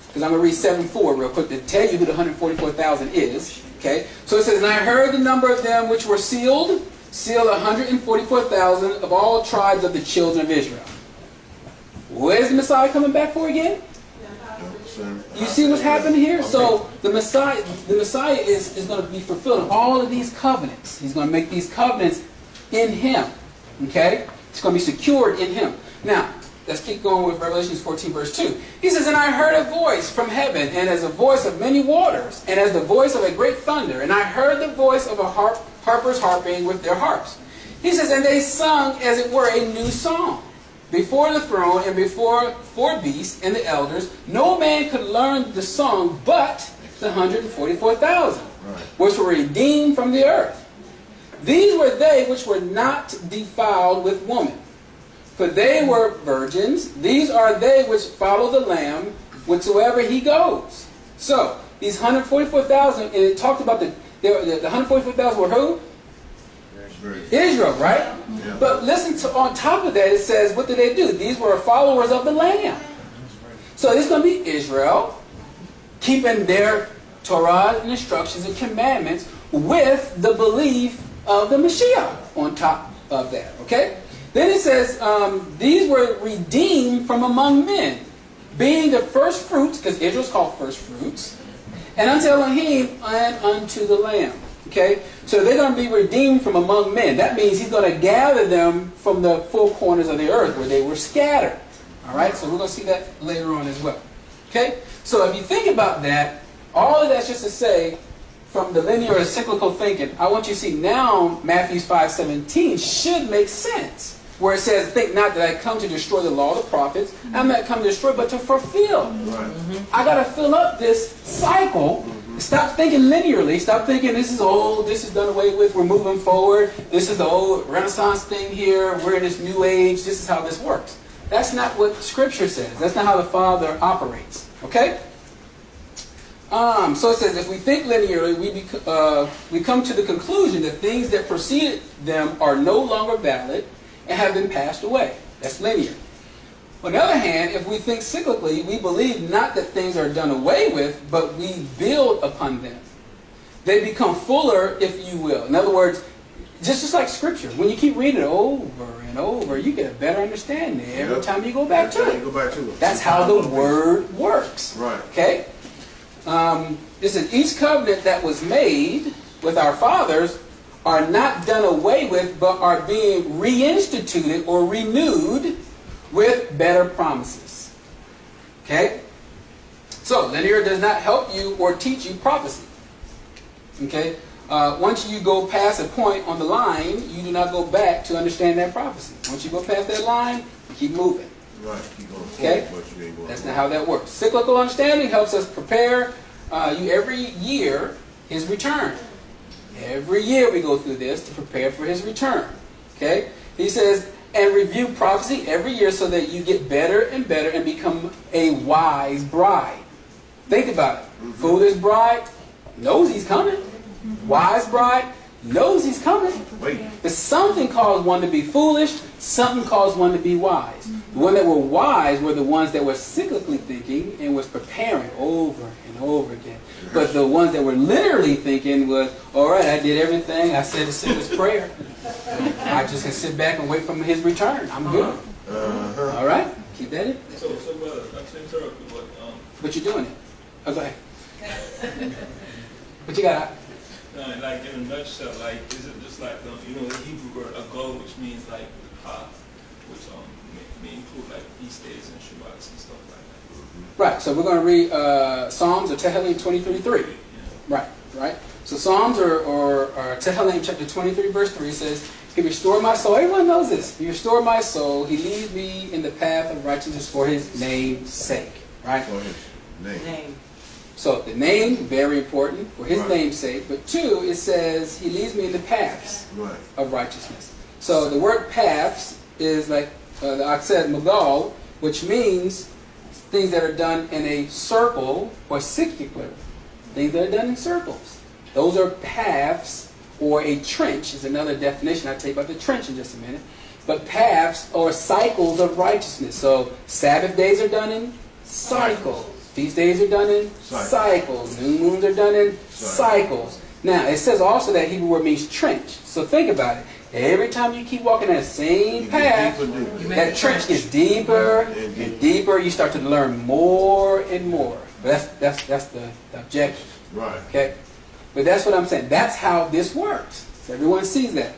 A: because I'm going to read 7:4 real quick to tell you who the 144,000 is. Okay, so it says, and I heard the number of them which were sealed 144,000 of all tribes of the children of Israel. Where's the Messiah coming back for again? You see what's happening here? So the Messiah is going to be fulfilling all of these covenants. He's going to make these covenants in him. Okay? It's going to be secured in him. Now, let's keep going with Revelation 14, verse 2. He says, and I heard a voice from heaven, and as a voice of many waters, and as the voice of a great thunder. And I heard the voice of a harpers harping with their harps. He says, and they sung, as it were, a new song. Before the throne and before four beasts and the elders, no man could learn the song but the 144,000, which were redeemed from the earth. These were they which were not defiled with woman, for they were virgins. These are they which follow the Lamb whithersoever he goes. So, these 144,000, and it talked about the 144,000 were who? Israel, right? Yeah. But listen to, on top of that, it says, what did they do? These were followers of the Lamb. So it's going to be Israel, keeping their Torah and instructions and commandments with the belief of the Mashiach on top of that. Okay? Then it says, these were redeemed from among men, being the first fruits, because Israel's called first fruits, and unto Elohim and unto the Lamb. Okay? So they're going to be redeemed from among men. That means he's going to gather them from the four corners of the earth where they were scattered. All right? So we're going to see that later on as well. Okay? So if you think about that, all of that's just to say, from the linear or cyclical thinking, I want you to see now Matthew 5:17 should make sense. Where it says, think not that I come to destroy the law of the prophets. I'm not come to destroy, but to fulfill. Right. I got to fill up this cycle. Stop thinking linearly. Stop thinking this is old, this is done away with, we're moving forward. This is the old Renaissance thing here. We're in this new age. This is how this works. That's not what Scripture says. That's not how the Father operates. Okay? So it says, if we think linearly, we come to the conclusion that things that preceded them are no longer valid and have been passed away. That's linear. On the other hand, if we think cyclically, we believe not that things are done away with, but we build upon them. They become fuller, if you will. In other words, just like Scripture, when you keep reading it over and over, you get a better understanding every time you go back to it. That's how the Word works. Right. Okay? This is each covenant that was made with our fathers are not done away with, but are being reinstituted or renewed with better promises. Okay? So, linear does not help you or teach you prophecy. Okay? Once you go past a point on the line, you do not go back to understand that prophecy. Once you go past that line, you keep moving.
B: Right, keep going
A: Okay?
B: forward, but you ain't going
A: That's
B: forward.
A: not how that works. Cyclical understanding helps us prepare you every year his return. Every year we go through this to prepare for his return. Okay? He says, and review prophecy every year so that you get better and better and become a wise bride. Think about it. Foolish bride knows he's coming. Wise bride knows he's coming.
B: Wait.
A: But something caused one to be foolish, something caused one to be wise. The ones that were wise were the ones that were cyclically thinking and was preparing over and over again. But the ones that were literally thinking was, all right, I did everything. I said the sinner's prayer. I just can sit back and wait for his return. I'm good. All right? Keep that in.
G: So brother, not to interrupt, but
A: But you're doing it. Oh, go ahead. What you got?
G: like in a nutshell, like is it just like you know the Hebrew word ago, which means like the path, which may include like feast days and Shabbats and stuff like that.
A: Right. So we're going to read Psalms or Tehillim 23:3.
G: Yeah.
A: Right. So Psalms or Tehillim chapter 23 verse 3 says, He restored my soul. Everyone knows this. He restored my soul. He leads me in the path of righteousness for his name's sake. Right?
B: For his name.
D: Name.
A: So the name, very important, for his
B: Right.
A: name's sake. But two, it says, He leads me in the paths
B: Right.
A: of righteousness. So the word paths is like the Aksed Mughal, which means things that are done in a circle or cyclical. Things that are done in circles. Those are paths, or a trench is another definition. I'll tell you about the trench in just a minute. But paths are cycles of righteousness. So Sabbath days are done in cycles. Feast days are done in cycles. New moons are done in cycles. Now, it says also that Hebrew word means trench. So think about it. Every time you keep walking that same
B: You
A: path,
B: get deeper, deeper.
D: You make
A: that
D: a
A: trench gets deeper and deeper. You start to learn more and more. But that's the objective.
B: Right.
A: Okay? But that's what I'm saying. That's how this works. So everyone sees that.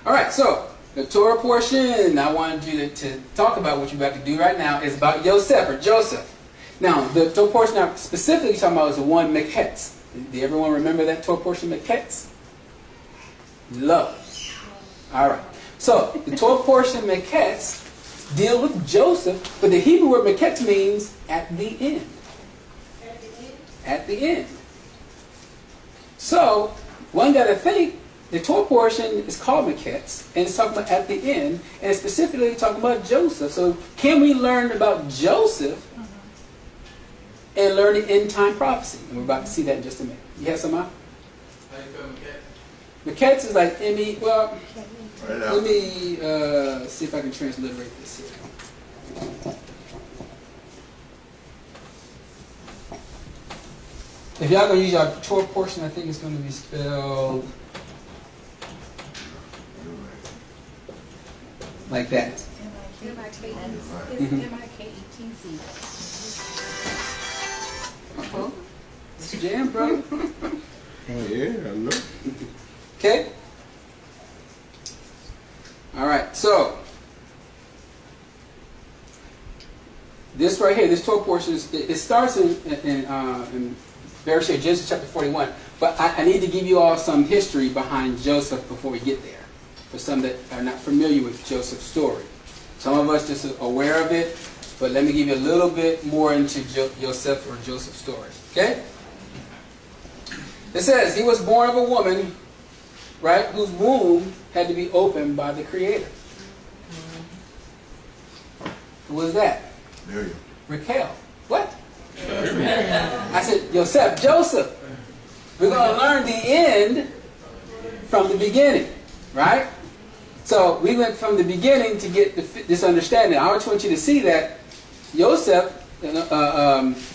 A: All right, so the Torah portion I wanted you to talk about, what you're about to do right now, is about Yosef or Joseph. Now, the Torah portion I'm specifically talking about is the one Meketz. Did everyone remember that Torah portion Meketz? Love. All right. So the Torah portion Meketz deal with Joseph, but the Hebrew word Meketz means at the end. At the end. So, one got to think, the Torah portion is called Meketz, and it's talking about at the end, and it's specifically talking about Joseph. So, can we learn about Joseph and learn the end time prophecy? And we're about to see that in just a minute. You have some out?
F: How you feel, McKay?
A: Meketz is like M-E, well,
B: Right
A: let
B: out.
A: me see if I can transliterate this here. If y'all gonna use your Torah portion, I think it's gonna be spelled like that. Uh-oh. It's a jam, bro.
B: Oh, yeah, I know.
A: Okay? Alright, so this right here, this Torah portion, it starts in Bereshit, Genesis chapter 41. But I need to give you all some history behind Joseph before we get there. For some that are not familiar with Joseph's story. Some of us just are aware of it, but let me give you a little bit more into Joseph or Joseph's story. Okay? It says, he was born of a woman, right, whose womb had to be opened by the Creator. Who was that?
B: Miriam.
A: Raquel. What? I said, Joseph. We're going to learn the end from the beginning, right? So we went from the beginning to get this understanding. I just want you to see that Joseph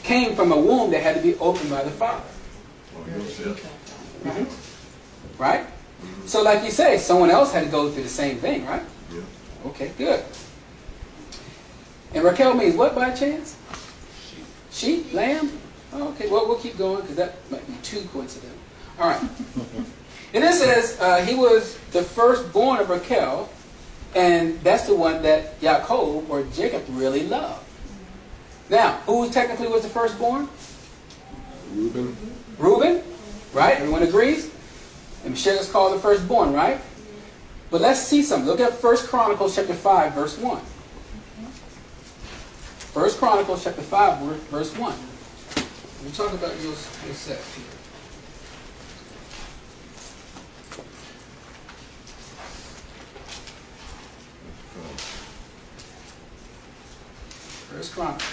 A: came from a womb that had to be opened by the Father.
B: Oh, yourself.
A: Mm-hmm. Right? So like you say, someone else had to go through the same thing, right?
B: Yeah.
A: Okay, good. And Raquel means what by chance? Sheep, lamb? Oh, okay, well, we'll keep going because that might be too coincidental. All right. And it says he was the firstborn of Raquel, And that's the one that Yaakov or Jacob really loved. Now, who technically was the firstborn?
B: Reuben.
A: Reuben, right? Everyone agrees? And Michelle is called the firstborn, right? But let's see something. Look at 1 Chronicles chapter 5, verse 1. 1 Chronicles chapter 5, verse 1. We'll talk about Yosef here. First Chronicles.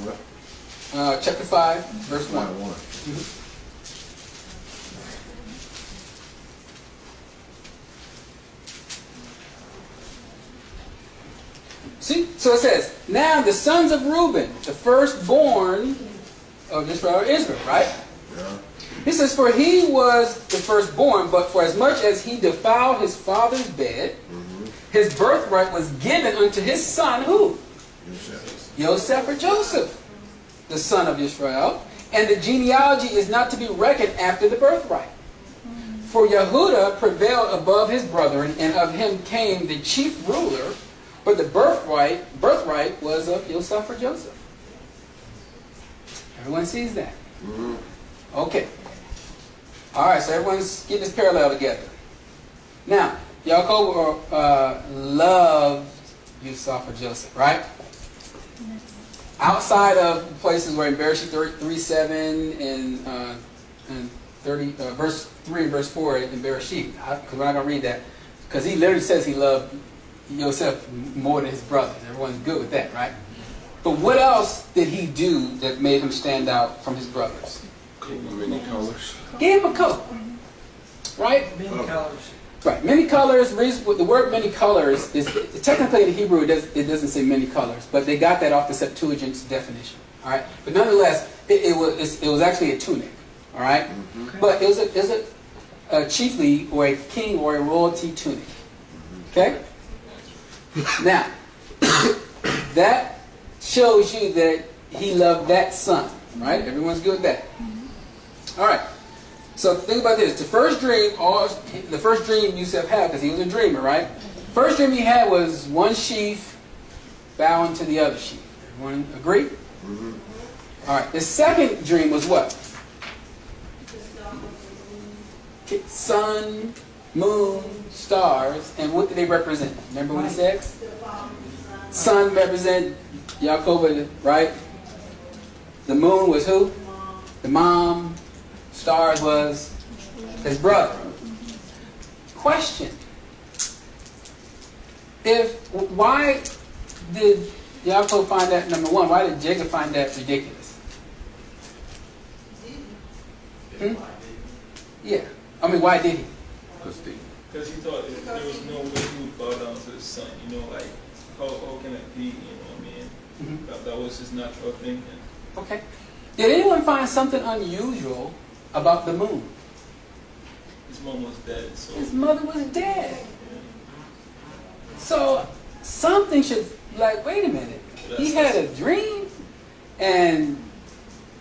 B: What?
A: Chapter 5, verse 1.
B: 1.
A: See? So it says, now the sons of Reuben, the firstborn of Israel, right?
B: Yeah.
A: He says, for he was the firstborn, but for as much as he defiled his father's bed, his birthright was given unto his son, who? Yosef or Joseph, the son of Israel. And the genealogy is not to be reckoned after the birthright. For Yehuda prevailed above his brethren, and of him came the chief ruler, but the birthright was of Yosef or Joseph. Everyone sees that? Okay. All right, so everyone's getting this parallel together. Now, Yaakov loved Yosef or Joseph, right? Outside of places where in Bereshit 3:7 and 30, verse 3 and verse 4 in Bereshit, because we're not going to read that, because he literally says he loved Yosef more than his brothers. Everyone's good with that, right? But what else did he do that made him stand out from his brothers?
B: Many colors.
A: Gave him a coat, right?
D: Many colors.
A: Right, many colors. The word "many colors" is technically in Hebrew. It doesn't say many colors, but they got that off the Septuagint's definition. All right, but nonetheless, it was actually a tunic. All right, but it was a chiefly or a king or a royalty tunic. Okay. Now, that shows you that he loved that son. Right? Everyone's good with that. All right. So think about this. The first dream Yosef had, because he was a dreamer, right? First dream he had was one sheaf bowing to the other sheaf. Everyone agree? All right. The second dream was what? Sun, moon, stars, and what did they represent? Remember what he said? Sun represent Yaakov, right? The moon was who? The mom. Stars was his brother. Question. Why did Yaakov find that, number one, why did Jacob find that ridiculous? Yeah. I mean, why did he?
G: Because he thought there was no way he would bow down to his son. You know, like, how can it be? You know what I mean? That was his natural thinking. Okay.
A: Did anyone find something unusual about the moon?
G: His mom was dead. So.
A: His mother was dead. So something should, like, wait a minute. He had a dream, and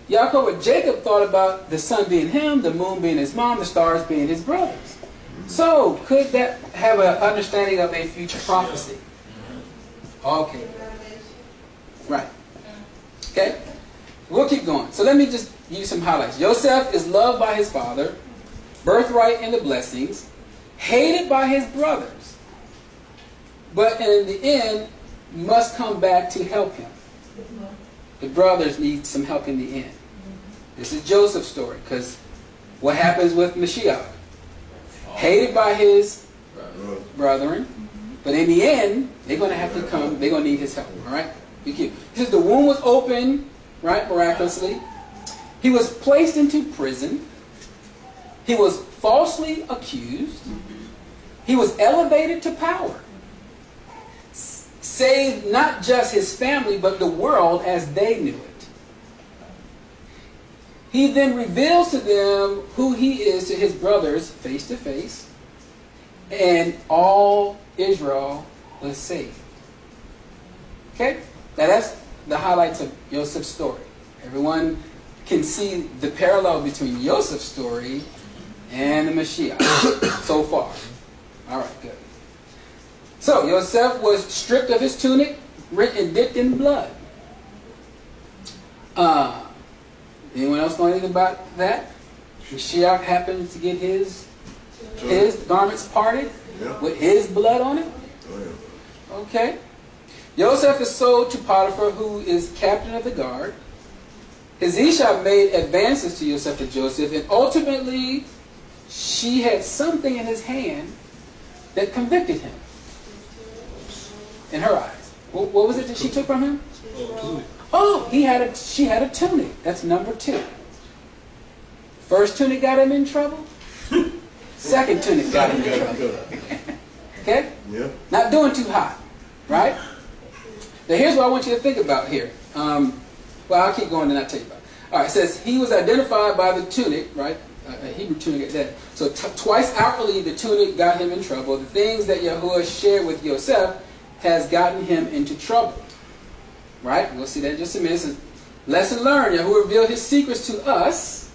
A: Yaakov and Jacob thought about the sun being him, the moon being his mom, the stars being his brothers. So could that have an understanding of a future prophecy? Okay. Right. Okay. We'll keep going. So let me just give you some highlights. Yosef is loved by his father, birthright in the blessings, hated by his brothers, but in the end must come back to help him. The brothers need some help in the end. This is Joseph's story, because what happens with Mashiach? Hated by his brethren, but in the end, they're going to have to come, they're going to need his help. All right? He says the womb was open, right, miraculously. He was placed into prison. He was falsely accused. He was elevated to power. Saved not just his family, but the world as they knew it. He then reveals to them who he is to his brothers face to face, and all Israel was saved. Okay? Now that's the highlights of Joseph's story. Everyone can see the parallel between Joseph's story and the Mashiach so far. All right, good. So Yosef was stripped of his tunic, rent and dipped in blood. Anyone else know anything about that? Mashiach happened to get his garments parted with his blood on it.
B: Oh, yeah.
A: Okay. Yosef is sold to Potiphar, who is captain of the guard. His Isha made advances to Yosef and Joseph, and ultimately she had something in his hand that convicted him in her eyes. What was it that she took from him? Oh, she had a tunic. That's number 2. First tunic got him in trouble. Second tunic got him in trouble. Okay?
B: Yeah.
A: Not doing too hot, right? Now here's what I want you to think about here. Well, I'll keep going and I'll tell you about it. All right, it says he was identified by the tunic, right? A Hebrew tunic at that. So twice outwardly the tunic got him in trouble. The things that Yahuwah shared with Yosef has gotten him into trouble. Right? We'll see that in just a minute. It says, lesson learned. Yahuwah revealed his secrets to us,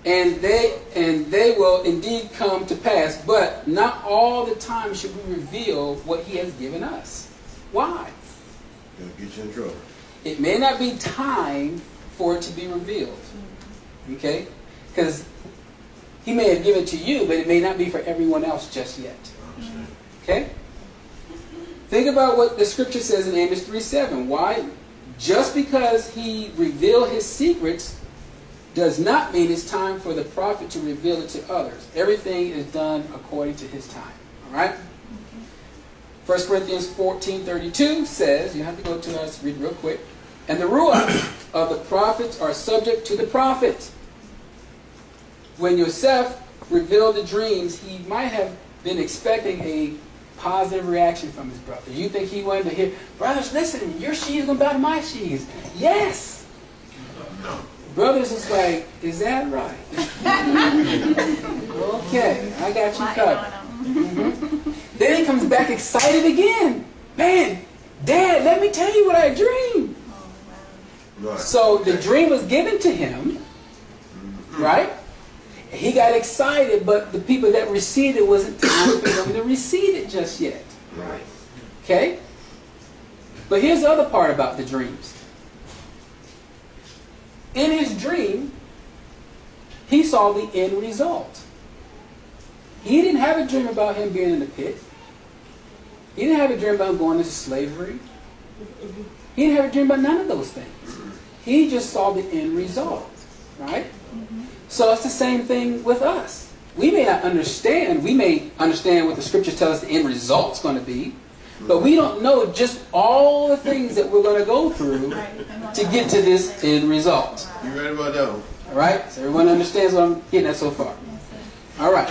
A: and they will indeed come to pass. But not all the time should we reveal what he has given us. Why?
B: It'll get you in trouble.
A: It may not be time for it to be revealed. Okay? Because he may have given it to you, but it may not be for everyone else just yet. Okay? Think about what the scripture says in Amos 3:7. Why? Just because he revealed his secrets does not mean it's time for the prophet to reveal it to others. Everything is done according to his time. All right? 1 Corinthians 14:32 says, you have to go to us, read it real quick. And the ruach of the prophets are subject to the prophet. When Yosef revealed the dreams, he might have been expecting a positive reaction from his brothers. You think he wanted to hear, brothers, listen, your sheaves going to bow to my sheaves. Yes. Brothers is like, is that right? Okay, I got you covered. Mm-hmm. Then he comes back excited again. Man, Dad, let me tell you what I dreamed.
B: Right.
A: So the dream was given to him, right? He got excited, but the people that received it wasn't time for them to receive it just yet.
B: Right.
A: Okay? But here's the other part about the dreams. In his dream, he saw the end result. He didn't have a dream about him being in the pit. He didn't have a dream about going into slavery. He didn't have a dream about none of those things. He just saw the end result. Right? So it's the same thing with us. We may not understand. We may understand what the scriptures tell us the end result's going to be. But we don't know just all the things that we're going to go through to get to this end result.
B: You ready about that one?
A: All right? So everyone understands what I'm getting at so far. All right.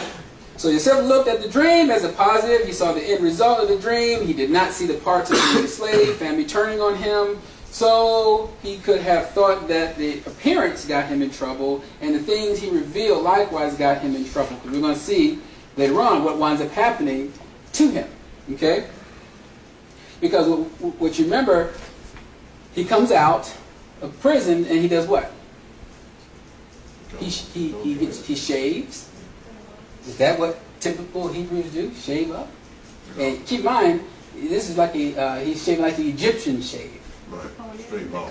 A: So Yosef looked at the dream as a positive. He saw the end result of the dream. He did not see the parts of being a slave, family turning on him. So he could have thought that the appearance got him in trouble, and the things he revealed likewise got him in trouble. Because we're going to see later on what winds up happening to him. Okay? Because what you remember, he comes out of prison and he does what? He shaves. Is that what typical Hebrews do? Shave up? And keep in mind, this is like he's shaving like the Egyptian shave.
B: Right. Straight ball.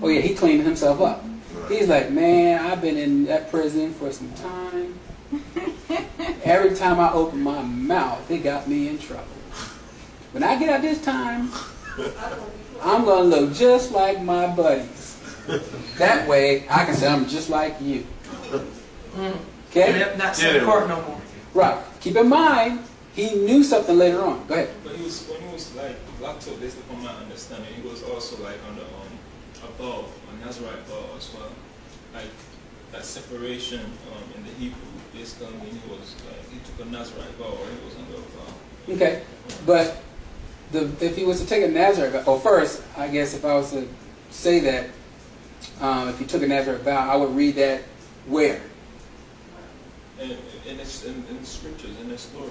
A: Oh yeah, he cleaned himself up.
B: Right.
A: He's like, man, I've been in that prison for some time. Every time I open my mouth, it got me in trouble. When I get out this time, I'm going to look just like my buddies. That way, I can say I'm just like you. Okay?
D: Yep, not set apart no more.
A: Right. Keep in mind, he knew something later on. Go ahead.
G: But when he was like locked up, based upon my understanding, he was also like on the a bow, a Nazarite bow as well. Like that separation in the Hebrew, basically when he was like he took a Nazarite bow or he was under a vow.
A: Okay. But if he was to take a Nazarite vow, first, I guess if I was to say that, if he took a Nazarite vow, I would read that where?
G: In the scriptures, in the story.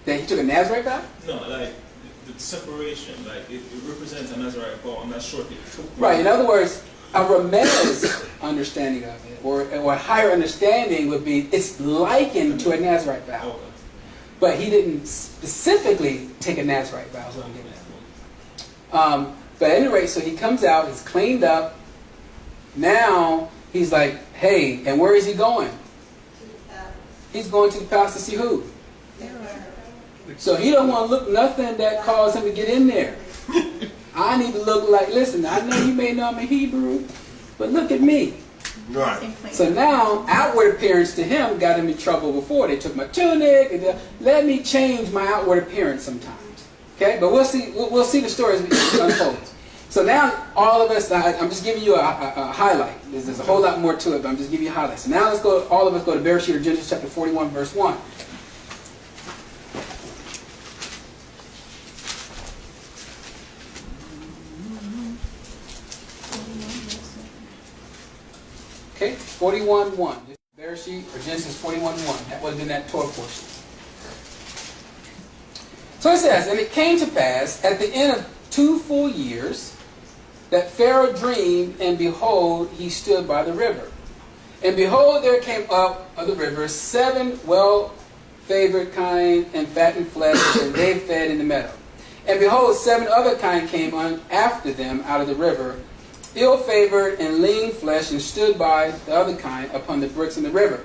A: That he took a Nazarite vow?
G: No, like the separation, like it represents a Nazarite vow. I'm not sure if it took one.
A: Right. In other words, a Ramez understanding of it, or a higher understanding would be it's likened to a Nazarite vow.
G: Okay.
A: But he didn't specifically take a Nazarite vow, is what I'm getting at. But at any rate, so he comes out, he's cleaned up. Now he's like, hey, and where is he going? He's going to the palace to see who? So he don't want to look nothing that caused him to get in there. I need to look like, listen, I know you may know I'm a Hebrew, but look at me.
B: Right.
A: So now, outward appearance to him got him in trouble before. They took my tunic. And let me change my outward appearance sometimes. Okay, but we'll see the story as it unfolds. So now, all of us, I'm just giving you a highlight. There's a whole lot more to it, but I'm just giving you a highlight. So now let's go. All of us go to Bereshit or Genesis chapter 41, verse 1. Okay, 41:1. Bereshit or Genesis 41:1. That would have been that Torah portion. So it says, and it came to pass at the end of 2 full years that Pharaoh dreamed, and behold, he stood by the river. And behold, there came up of the river 7 well-favored kine and fattened flesh, and they fed in the meadow. And behold, 7 other kine came on after them out of the river, ill-favored and lean flesh, and stood by the other kind upon the bricks in the river.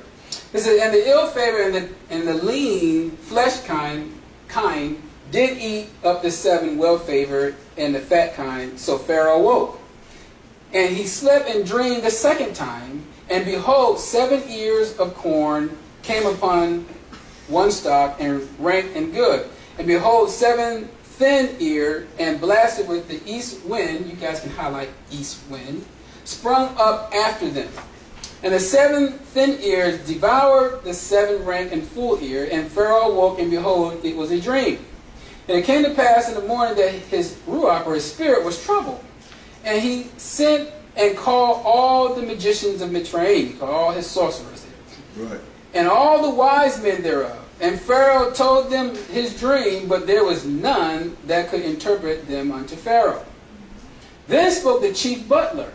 A: It says, and the ill-favored and the lean flesh kind did eat up the 7 well-favored and the fat kind. So Pharaoh awoke. And he slept and dreamed the second time, and behold, 7 ears of corn came upon one stalk, and rank and good. And behold, 7 thin-eared and blasted with the east wind, you guys can highlight east wind, sprung up after them. And the 7 thin ears devoured the 7 rank and full ear, and Pharaoh awoke, and behold, it was a dream. And it came to pass in the morning that his ruach, or his spirit, was troubled. And he sent and called all the magicians of Mitzrayim, all his sorcerers there,
B: Right.
A: and all the wise men thereof. And Pharaoh told them his dream, but there was none that could interpret them unto Pharaoh. Then spoke the chief butler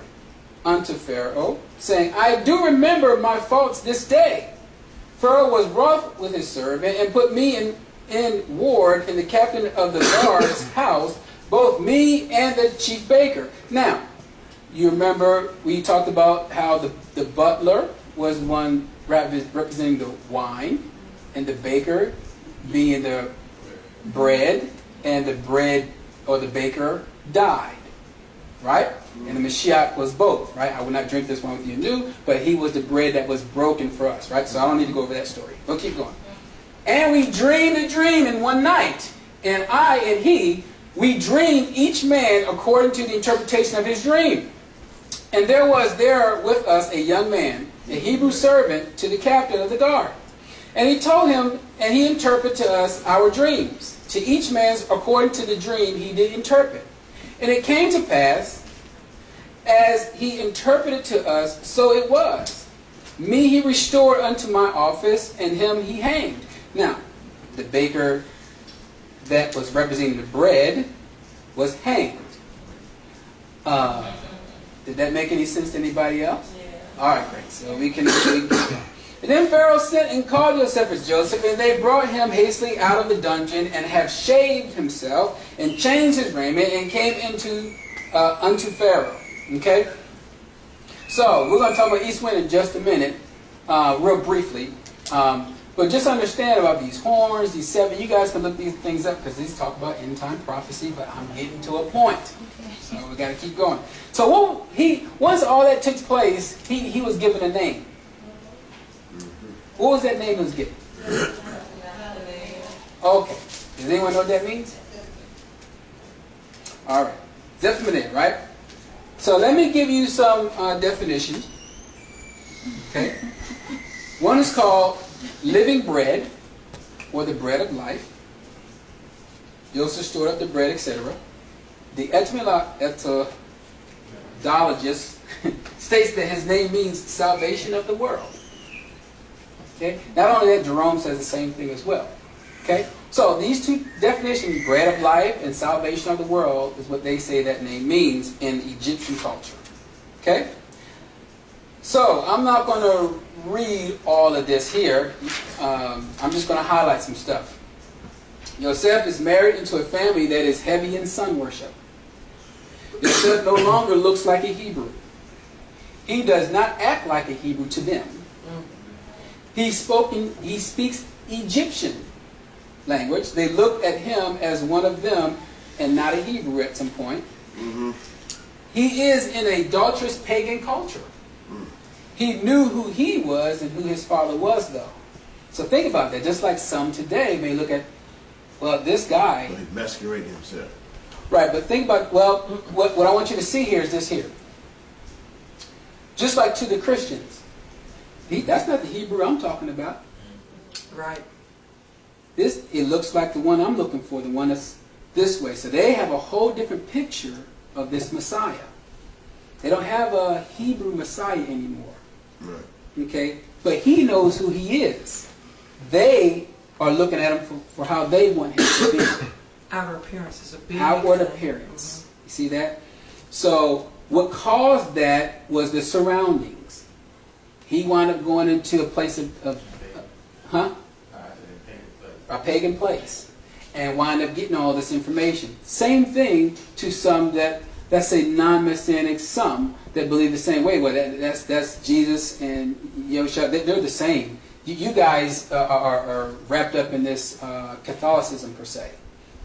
A: unto Pharaoh, saying, I do remember my faults this day. Pharaoh was wroth with his servant, and put me in ward in the captain of the guard's house, both me and the chief baker. Now, you remember we talked about how the butler was one representing the wine, and the baker being the bread, and the bread or the baker died. Right? And the Mashiach was both. Right? I will not drink this one with you new, but he was the bread that was broken for us. Right? So I don't need to go over that story. We'll keep going. And we dreamed a dream in one night, and I and he, we dreamed each man according to the interpretation of his dream. And there was there with us a young man, a Hebrew servant to the captain of the guard. And he told him, and he interpreted to us our dreams. To each man's according to the dream he did interpret. And it came to pass, as he interpreted to us, so it was. Me he restored unto my office, and him he hanged. Now, the baker that was representing the bread was hanged. Did that make any sense to anybody else? Yeah. All right, great. So we can And then Pharaoh sent and called Joseph, and they brought him hastily out of the dungeon, and have shaved himself, and changed his raiment, and came into unto Pharaoh. Okay? So, we're going to talk about east wind in just a minute, real briefly. But just understand about these horns, these 7. You guys can look these things up, because these talk about end-time prophecy, but I'm getting to a point. So we got to keep going. So once all that took place, he was given a name. What was that name he was given? Okay. Does anyone know what that means? All right. Zephaniah, right? So let me give you some definitions. Okay. One is called living bread, or the bread of life. Joseph stored up the bread, etc. The etymologist states that his name means salvation of the world. Okay? Not only that, Jerome says the same thing as well. Okay? So these two definitions, bread of life and salvation of the world, is what they say that name means in Egyptian culture. Okay? So I'm not going to read all of this here. I'm just going to highlight some stuff. Yosef is married into a family that is heavy in sun worship. Yosef no longer looks like a Hebrew. He does not act like a Hebrew to them. He speaks Egyptian language. They looked at him as one of them and not a Hebrew at some point.
B: Mm-hmm.
A: He is in an adulterous pagan culture. He knew who he was and who his father was, though. So think about that. Just like some today may look at, well, this guy.
B: So he's masquerading himself.
A: Right, but think about, well, what I want you to see here is this here. Just like to the Christians. That's not the Hebrew I'm talking about.
D: Right.
A: It looks like the one I'm looking for, the one that's this way. So they have a whole different picture of this Messiah. They don't have a Hebrew Messiah anymore.
B: Right.
A: Okay? But he knows who he is. They are looking at him for how they want him to be.
D: Outer appearance is a big
A: Outward
D: thing.
A: appearance. You see that? So what caused that was the surroundings. He wound up going into a place of a pagan place, and wind up getting all this information. Same thing to some that, let's say, non-Messianic, some that believe the same way. Well, that's Jesus and Yashar'al. They're the same. You guys are wrapped up in this Catholicism per se,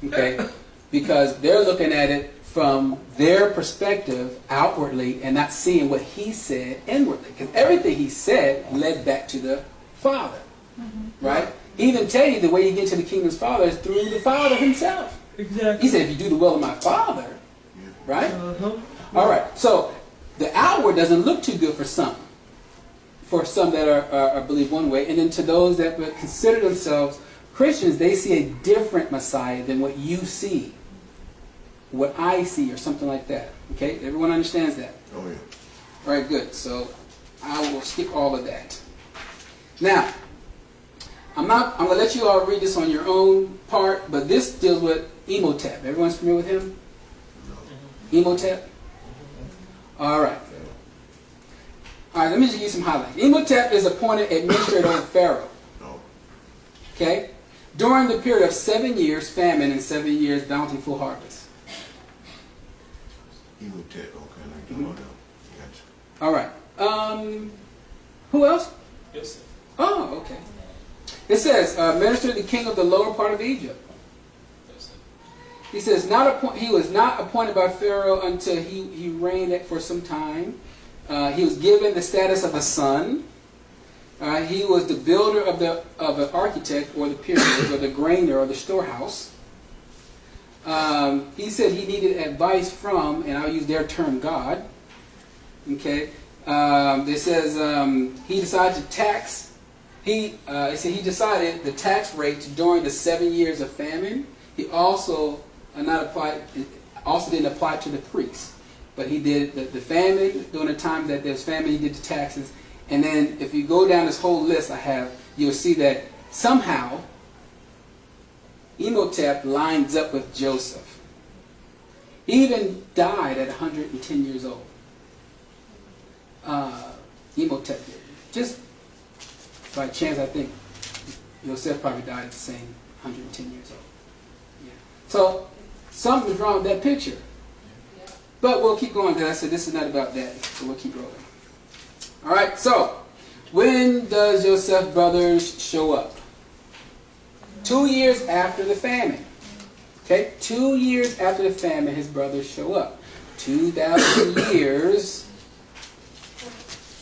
A: okay? Because they're looking at it from their perspective outwardly and not seeing what he said inwardly. Because everything he said led back to the Father, right? He even tell you the way you get to the kingdom's Father is through the Father himself.
D: Exactly.
A: He said, if you do the will of my Father, right?
D: Uh-huh.
A: All right. So the outward doesn't look too good for some. For some that are believe one way. And then to those that would consider themselves Christians, they see a different Messiah than what you see. What I see or something like that. Okay? Everyone understands that?
B: Oh, yeah.
A: All right, good. So I will skip all of that. Now, I'm going to let you all read this on your own part, but this deals with Imhotep. Everyone's familiar with him? Imhotep? All right. All right, let me just give you some highlights. Imhotep is appointed administrator of Pharaoh.
B: Oh.
A: Okay? During the period of 7 years famine and 7 years bountiful harvest.
B: Imhotep. Okay, like the one else. Gotcha.
A: All right. Who else?
G: Yes, sir.
A: Oh, okay. It says, minister to the king of the lower part of Egypt.
G: Yes, sir.
A: He says, he was not appointed by Pharaoh until he reigned for some time. He was given the status of a son. He was the builder of an architect, or the pyramids, or the grainer, or the storehouse. He said he needed advice from, and I'll use their term, God. Okay. It says he decided to tax. He decided the tax rate during the 7 years of famine. He also didn't apply to the priests, but he did the famine during the time that there was famine. He did the taxes, and then if you go down this whole list I have, you'll see that somehow Imhotep lines up with Joseph. He even died at 110 years old. Imhotep did. Just by chance, I think Joseph probably died at the same 110 years old. Yeah. So something's wrong with that picture. But we'll keep going because I said this is not about that. So we'll keep rolling. All right. So when does Joseph's brothers show up? 2 years after the famine. Okay. 2 years after the famine, his brothers show up. 2,000 years,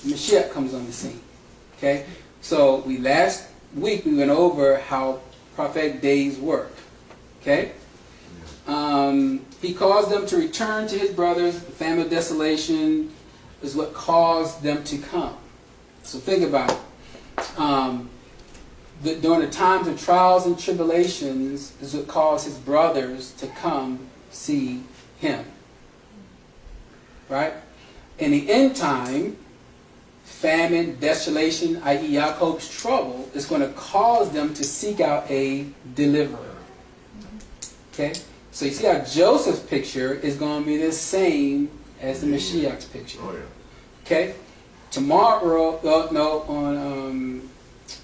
A: Mashiach comes on the scene. Okay. So last week we went over how prophetic days work. Okay? He caused them to return to his brothers. The famine of desolation is what caused them to come. So think about it. During the times of trials and tribulations is what caused his brothers to come see him. Right? In the end time, famine, desolation, i.e. Jacob's trouble, is going to cause them to seek out a deliverer. Okay? So you see how Joseph's picture is going to be the same as the Mashiach's picture.
B: Oh, yeah.
A: Okay? Tomorrow, on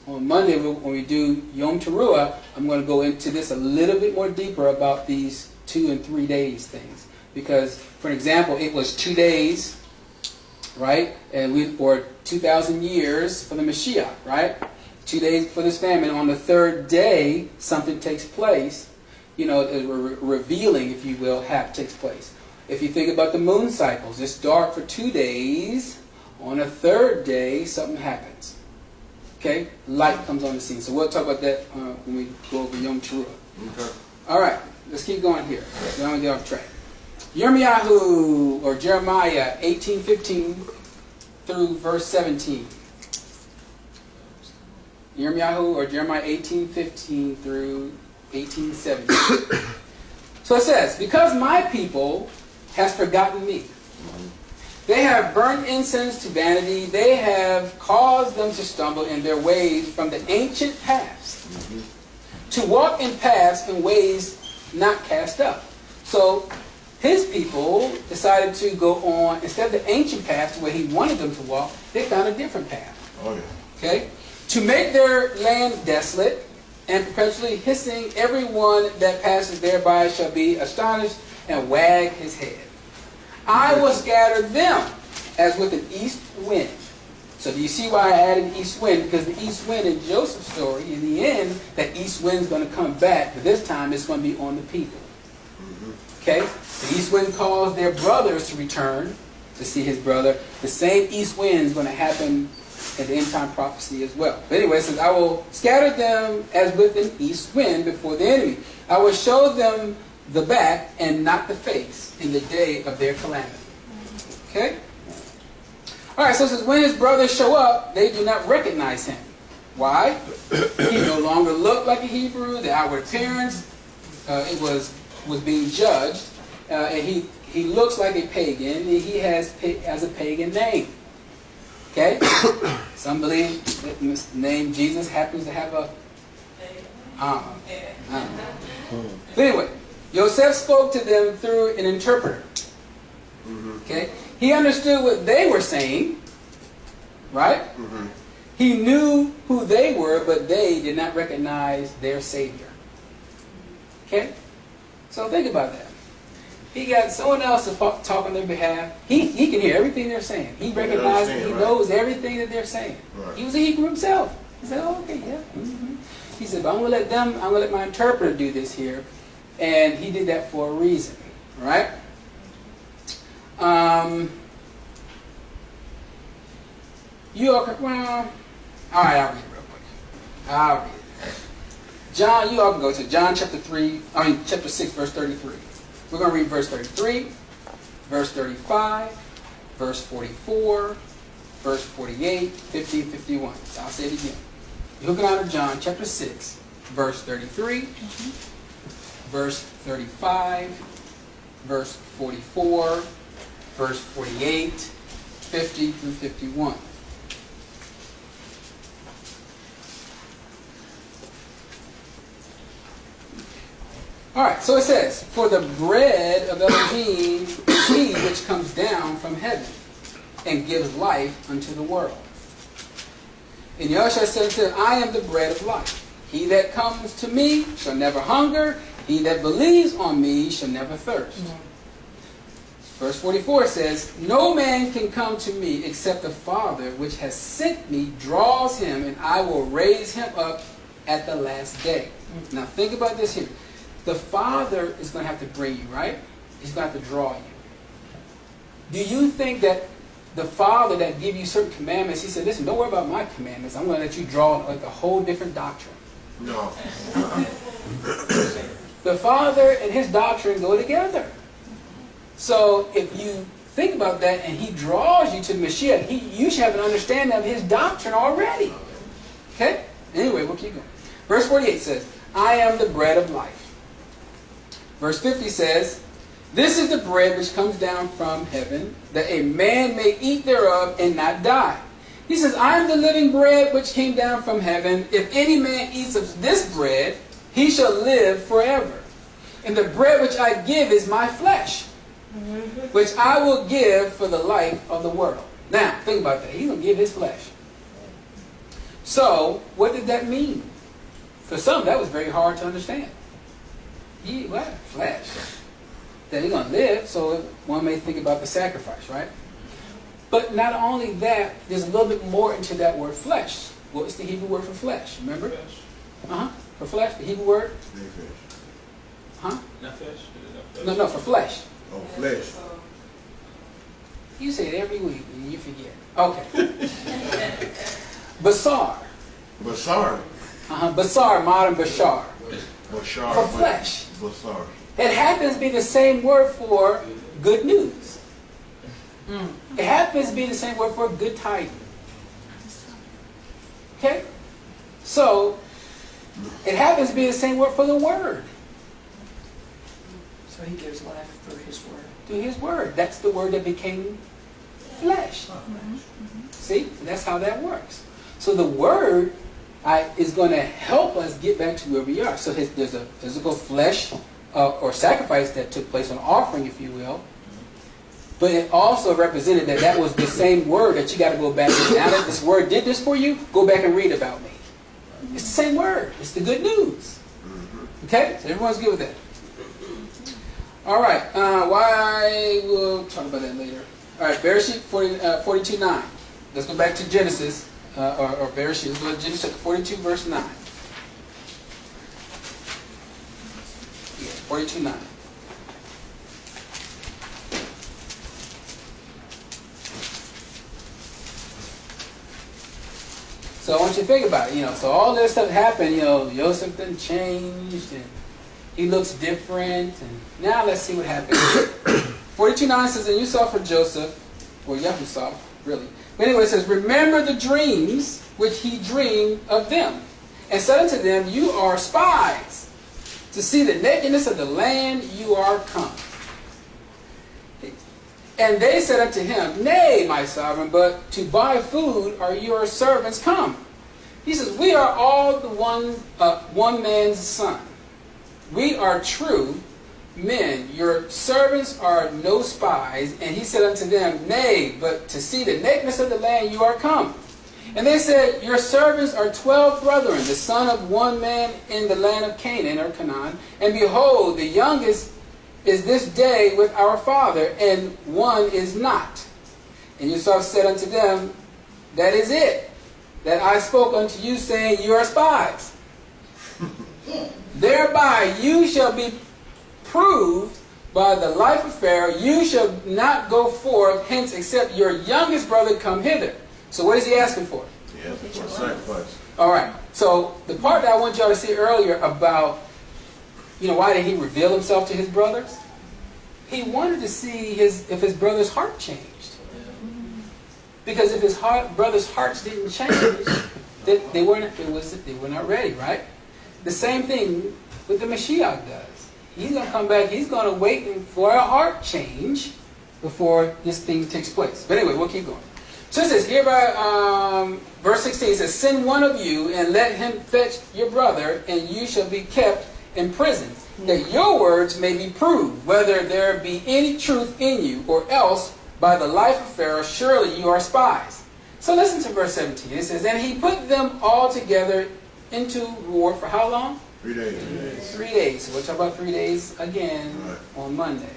A: on Monday when we do Yom Teruah, I'm going to go into this a little bit more deeper about these 2 and 3 days things. Because, for example, it was 2 days, right? Or 2,000 years for the Mashiach, right? 2 days for this famine. On the third day, something takes place. Revealing, if you will, takes place. If you think about the moon cycles, it's dark for 2 days. On the third day, something happens. Okay? Light comes on the scene. So we'll talk about that when we go over Yom Teruah.
B: Okay.
A: All right. Let's keep going here. Don't want to get off track. Yirmiyahu, or Jeremiah 18:15 through verse 17. Yirmiyahu, or Jeremiah 18:15 through 18:17. So it says, because my people has forgotten me. They have burnt incense to vanity. They have caused them to stumble in their ways from the ancient paths. To walk in paths and ways not cast up. So his people decided to go on, instead of the ancient paths where he wanted them to walk, they found a different path.
B: Oh, yeah.
A: Okay? To make their land desolate and perpetually hissing, everyone that passes thereby shall be astonished and wag his head. I will scatter them as with an east wind. So do you see why I added east wind? Because the east wind in Joseph's story, in the end, that east wind's going to come back, but this time it's going to be on the people. Okay? The east wind caused their brothers to return to see his brother. The same east wind is going to happen at the end time prophecy as well. But anyway, it says, I will scatter them as with an east wind before the enemy. I will show them the back and not the face in the day of their calamity. Okay? Alright, so it says, when his brothers show up, they do not recognize him. Why? He no longer looked like a Hebrew. The outward appearance, it was being judged. And he looks like a pagan. And he has a pagan name. Okay? Some believe that the name Jesus happens to have a... But anyway, Yosef spoke to them through an interpreter. Okay? He understood what they were saying. Right? He knew who they were, but they did not recognize their Savior. Okay? So think about that. He got someone else to talk on their behalf. He can hear everything they're saying. He recognizes, he knows everything that they're saying.
B: Right.
A: He was a Hebrew himself. He said, oh, okay, yeah. He said, but I'm going to let my interpreter do this here. And he did that for a reason. Right? All right, I'll read it real quick. I'll read it. John, you all can go to John chapter 6, verse 33. We're going to read verse 33, verse 35, verse 44, verse 48, 50, 51. So I'll say it again. You're looking out of John chapter 6, verse 33, verse 35, verse 44, verse 48, 50 through 51. Alright, so it says, for the bread of Elohim is he which comes down from heaven and gives life unto the world. And Yashar'al said to him, I am the bread of life. He that comes to me shall never hunger. He that believes on me shall never thirst. Verse 44 says, no man can come to me except the Father which has sent me draws him, and I will raise him up at the last day. Now think about this here. The Father is going to have to bring you, right? He's going to have to draw you. Do you think that the Father that give you certain commandments, he said, listen, don't worry about my commandments. I'm going to let you draw like a whole different doctrine.
B: No.
A: The Father and his doctrine go together. So if you think about that and he draws you to the Mashiach, you should have an understanding of his doctrine already. Okay? Anyway, we'll keep going. Verse 48 says, I am the bread of life. Verse 50 says, this is the bread which comes down from heaven, that a man may eat thereof and not die. He says, I am the living bread which came down from heaven. If any man eats of this bread, he shall live forever. And the bread which I give is my flesh, which I will give for the life of the world. Now, think about that. He's going to give his flesh. So, what did that mean? For some, that was very hard to understand. What? Flesh. That he's going to live, so one may think about the sacrifice, right? But not only that, there's a little bit more into that word flesh. What was the Hebrew word for flesh? Remember?
G: Flesh.
A: For flesh, the Hebrew word? Huh?
G: Not flesh? Is it not flesh?
A: No, for flesh.
B: Oh, flesh.
A: You say it every week and you forget. Okay. Basar.
B: Basar.
A: Basar, modern bashar.
B: Bashar.
A: For flesh.
B: Basar.
A: It happens to be the same word for good news. It happens to be the same word for good tidings. Okay? So, it happens to be the same word for the word.
D: So he gives life through his word.
A: Through his word. That's the word that became flesh. See? That's how that works. So the word is going to help us get back to where we are. So there's a physical flesh or sacrifice that took place, an offering, if you will. But it also represented that was the same word that you got to go back to. Now that this word did this for you, go back and read about me. It's the same word. It's the good news. Okay? So everyone's good with that. All right. Why? We'll talk about that later. All right. Bereshit 42:9. Let's go back to Genesis. Or Bereshit. Let's go to Genesis 42, verse 9. Yeah, 42:9. So I want you to think about it, so all this stuff happened, Joseph done changed and he looks different, and now let's see what happens. 42:9 says, and you saw for Joseph, or Yahusaf, really. But anyway, it says, remember the dreams which he dreamed of them, and said unto them, you are spies, to see the nakedness of the land you are come. And they said unto him, nay, my sovereign, but to buy food are your servants come. He says, we are all the one man's son. We are true men. Your servants are no spies. And he said unto them, nay, but to see the nakedness of the land you are come. And they said, your servants are 12 brethren, the son of one man in the land of Canaan or Canaan. And behold, the youngest is this day with our father, and one is not. And Yusuf said unto them, that is it, that I spoke unto you, saying, you are spies. Thereby you shall be proved by the life of Pharaoh. You shall not go forth hence, except your youngest brother come hither. So what is he asking for?
B: Yeah, for sacrifice.
A: All right. So the part that I want y'all to see earlier about, why did he reveal himself to his brothers? He wanted to see if his brother's heart changed. Because if his brothers' hearts didn't change, they were not ready, right? The same thing with the Mashiach does. He's going to come back. He's going to wait for a heart change before this thing takes place. But anyway, we'll keep going. So it says, hereby, verse 16 says, send one of you and let him fetch your brother, and you shall be kept in prison, that your words may be proved, whether there be any truth in you, or else by the life of Pharaoh, surely you are spies. So listen to verse 17. It says, and he put them all together into war for how long?
B: 3 days.
A: 3 days. So we'll talk about 3 days again
B: Right.
A: on Monday.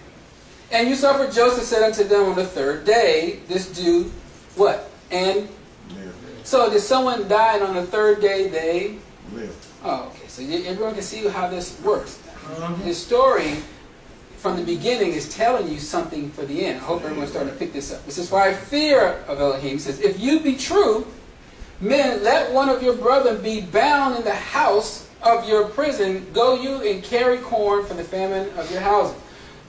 A: And you saw for Joseph said unto them on the third day, this do what? And
B: Yeah.
A: so did someone die, and on the third day they?
B: Live.
A: Oh, okay. So everyone can see how this works. The story from the beginning is telling you something for the end. I hope everyone's starting to pick this up. It says, for I fear of Elohim. It says, if you be true, men, let one of your brethren be bound in the house of your prison. Go you and carry corn for the famine of your houses.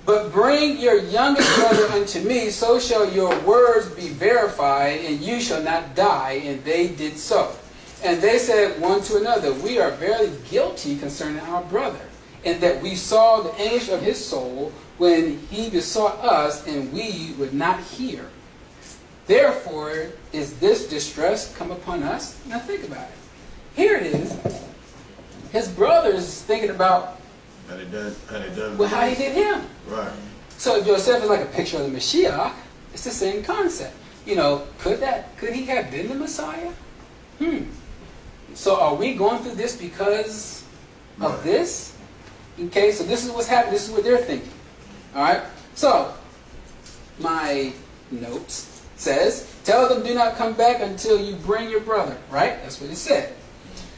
A: But bring your youngest brother unto me, so shall your words be verified, and you shall not die. And they did so. And they said one to another, we are verily guilty concerning our brother, and that we saw the anguish of his soul when he besought us, and we would not hear. Therefore is this distress come upon us? Now think about it. Here it is. His brother's thinking about
B: How they done.
A: how he did him.
B: Right.
A: So if Joseph is like a picture of the Mashiach, it's the same concept. Could he have been the Messiah? So are we going through this because of this? Okay, so this is what's happening. This is what they're thinking. All right. So my notes says, tell them do not come back until you bring your brother. Right? That's what it said.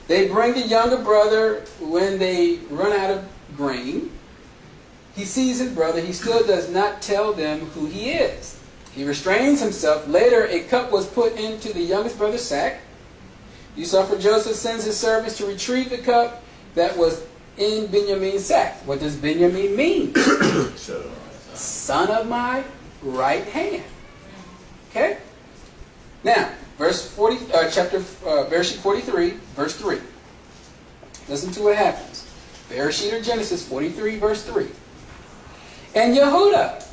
A: They bring the younger brother when they run out of grain. He sees his brother. He still does not tell them who he is. He restrains himself. Later, a cup was put into the youngest brother's sack. Esau, for Joseph, sends his servants to retrieve the cup that was in Benjamin's sack. What does Benjamin mean? Son of my right hand. Okay? Now, verse 40, Bereshit 43, verse 3. Listen to what happens. Bereshit or Genesis 43, verse 3. And Yehudah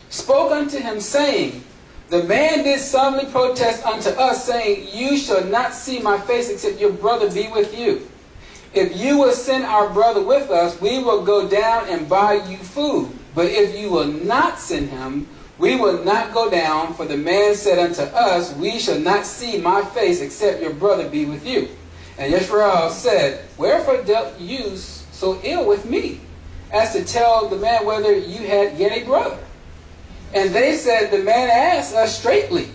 A: spoke unto him, saying, the man did solemnly protest unto us, saying, you shall not see my face except your brother be with you. If you will send our brother with us, we will go down and buy you food. But if you will not send him, we will not go down. For the man said unto us, we shall not see my face except your brother be with you. And Yashar'al said, wherefore dealt you so ill with me, as to tell the man whether you had yet a brother? And they said, the man asked us straightly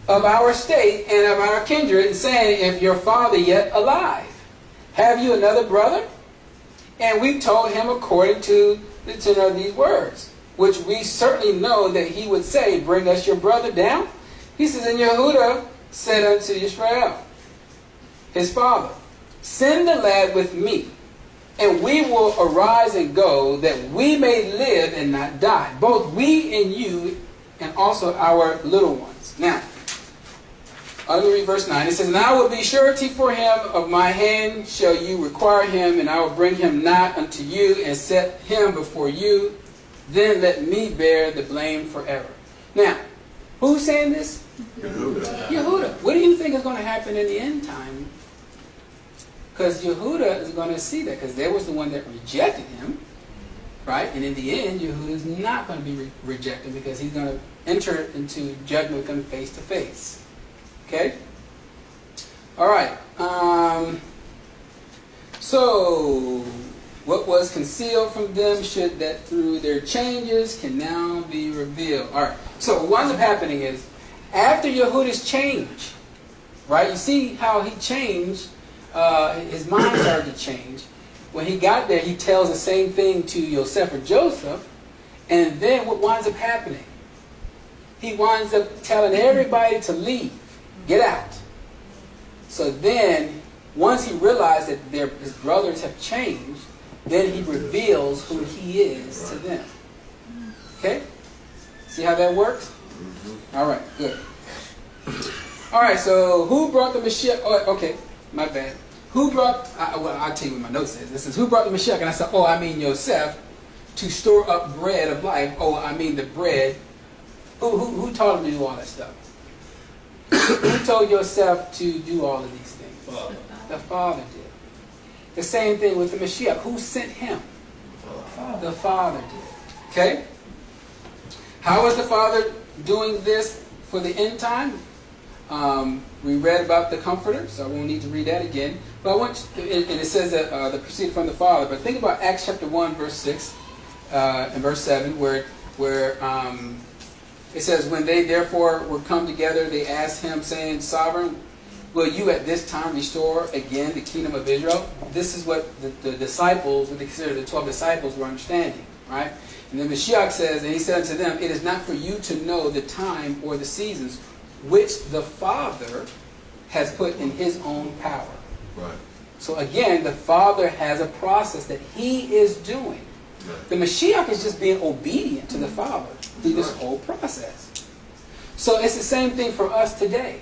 A: of our state and of our kindred, saying, if your father yet alive, have you another brother? And we told him according to the tenor of these words, which we certainly know that he would say, bring us your brother down. He says, and Yehudah said unto Yashar'al, his father, send the lad with me, and we will arise and go, that we may live and not die, both we and you, and also our little ones. Now, I'm going to read verse 9. It says, and I will be surety for him, of my hand shall you require him, and I will bring him not unto you, and set him before you. Then let me bear the blame forever. Now, who's saying this?
B: Yehudah.
A: Yehudah. What do you think is going to happen in the end time? Because Yehudah is going to see that, because there was the one that rejected him, right? And in the end, Yehudah is not going to be rejected, because he's going to enter into judgment with them face to face. Okay? All right. So, what was concealed from them should that through their changes can now be revealed. All right. So, what winds up happening is, after Yehudah's change, right? You see how he changed. His mind started to change. When he got there, he tells the same thing to Yosef or Joseph. And then what winds up happening? He winds up telling everybody to leave. Get out. So then, once he realized that his brothers have changed, then he reveals who he is to them. Okay? See how that works? All right, good. All right, so who brought the Mashiach? Oh, okay, my bad. Who brought, I'll tell you what my note says. This says, who brought the Mashiach? And I said, oh, I mean Yosef, to store up bread of life. Oh, I mean the bread. Who taught him to do all that stuff? Who told Yosef to do all of these things?
G: Father.
A: The Father did. The same thing with the Mashiach. Who sent him? The Father did. Okay? How is the Father doing this for the end time? We read about the Comforter, so I won't need to read that again. But I want you, and it says that they proceed from the Father. But think about Acts chapter 1, verse 6 and verse 7, where it says, when they therefore were come together, they asked him, saying, Sovereign, will you at this time restore again the kingdom of Israel? This is what the disciples, what they consider the 12 disciples, were understanding, right? And then Mashiach says, and he said unto them, it is not for you to know the time or the seasons which the Father has put in his own power.
B: Right.
A: So again, the Father has a process that he is doing.
B: Right.
A: The Mashiach is just being obedient to the Father through this whole process. So it's the same thing for us today.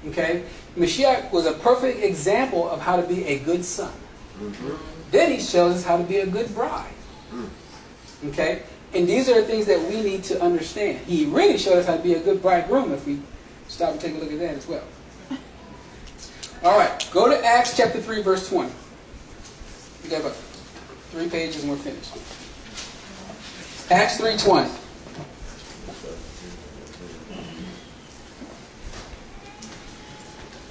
A: Okay? Mashiach was a perfect example of how to be a good son. Then he shows us how to be a good bride. Okay? And these are the things that we need to understand. He really showed us how to be a good bridegroom if we stop and take a look at that as well. All right. Go to Acts chapter 3, verse 20. We got about 3 pages and we're finished. Acts 3:20.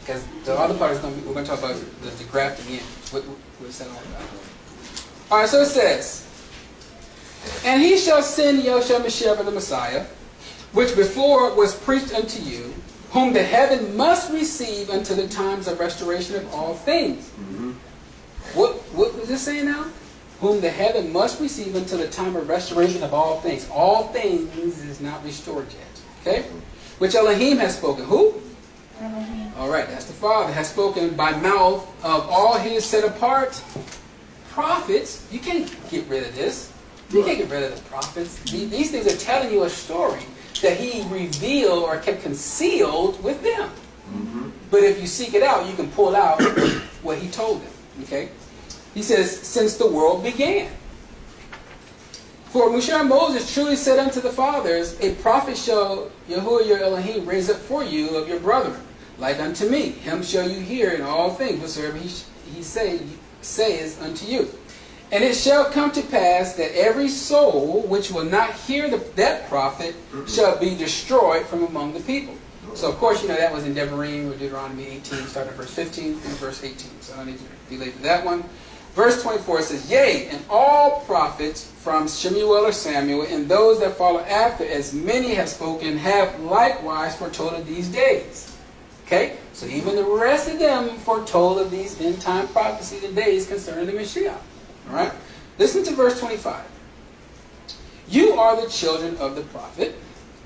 A: Because the other part is going to be, we're going to talk about the grafting in. What's that all about? All right, so it says, and he shall send Yashar'al the Messiah, which before was preached unto you, whom the heaven must receive until the times of restoration of all things. What was this saying now? Whom the heaven must receive until the time of restoration of all things. All things is not restored yet. Okay? Which Elohim has spoken. Who?
E: Elohim.
A: All right, that's the Father. Has spoken by mouth of all his set apart prophets. You can't get rid of this. You can't get rid of the prophets. These things are telling you a story that he revealed or kept concealed with them. But if you seek it out, you can pull out what he told them. Okay? He says, since the world began. For Moshe Moses truly said unto the fathers, a prophet shall Yahuwah your Elohim raise up for you of your brethren, like unto me. Him shall you hear in all things, whatsoever he says unto you. And it shall come to pass that every soul which will not hear that prophet shall be destroyed from among the people. So of course, you know, that was in Devarim or Deuteronomy 18, starting at verse 15 through verse 18. So I don't need to belabor that one. Verse 24 says, yea, and all prophets from Shemuel or Samuel, and those that follow after, as many have spoken, have likewise foretold of these days. Okay? So even the rest of them foretold of these end-time prophecies and days concerning the Mashiach. All right? Listen to verse 25. You are the children of the prophet,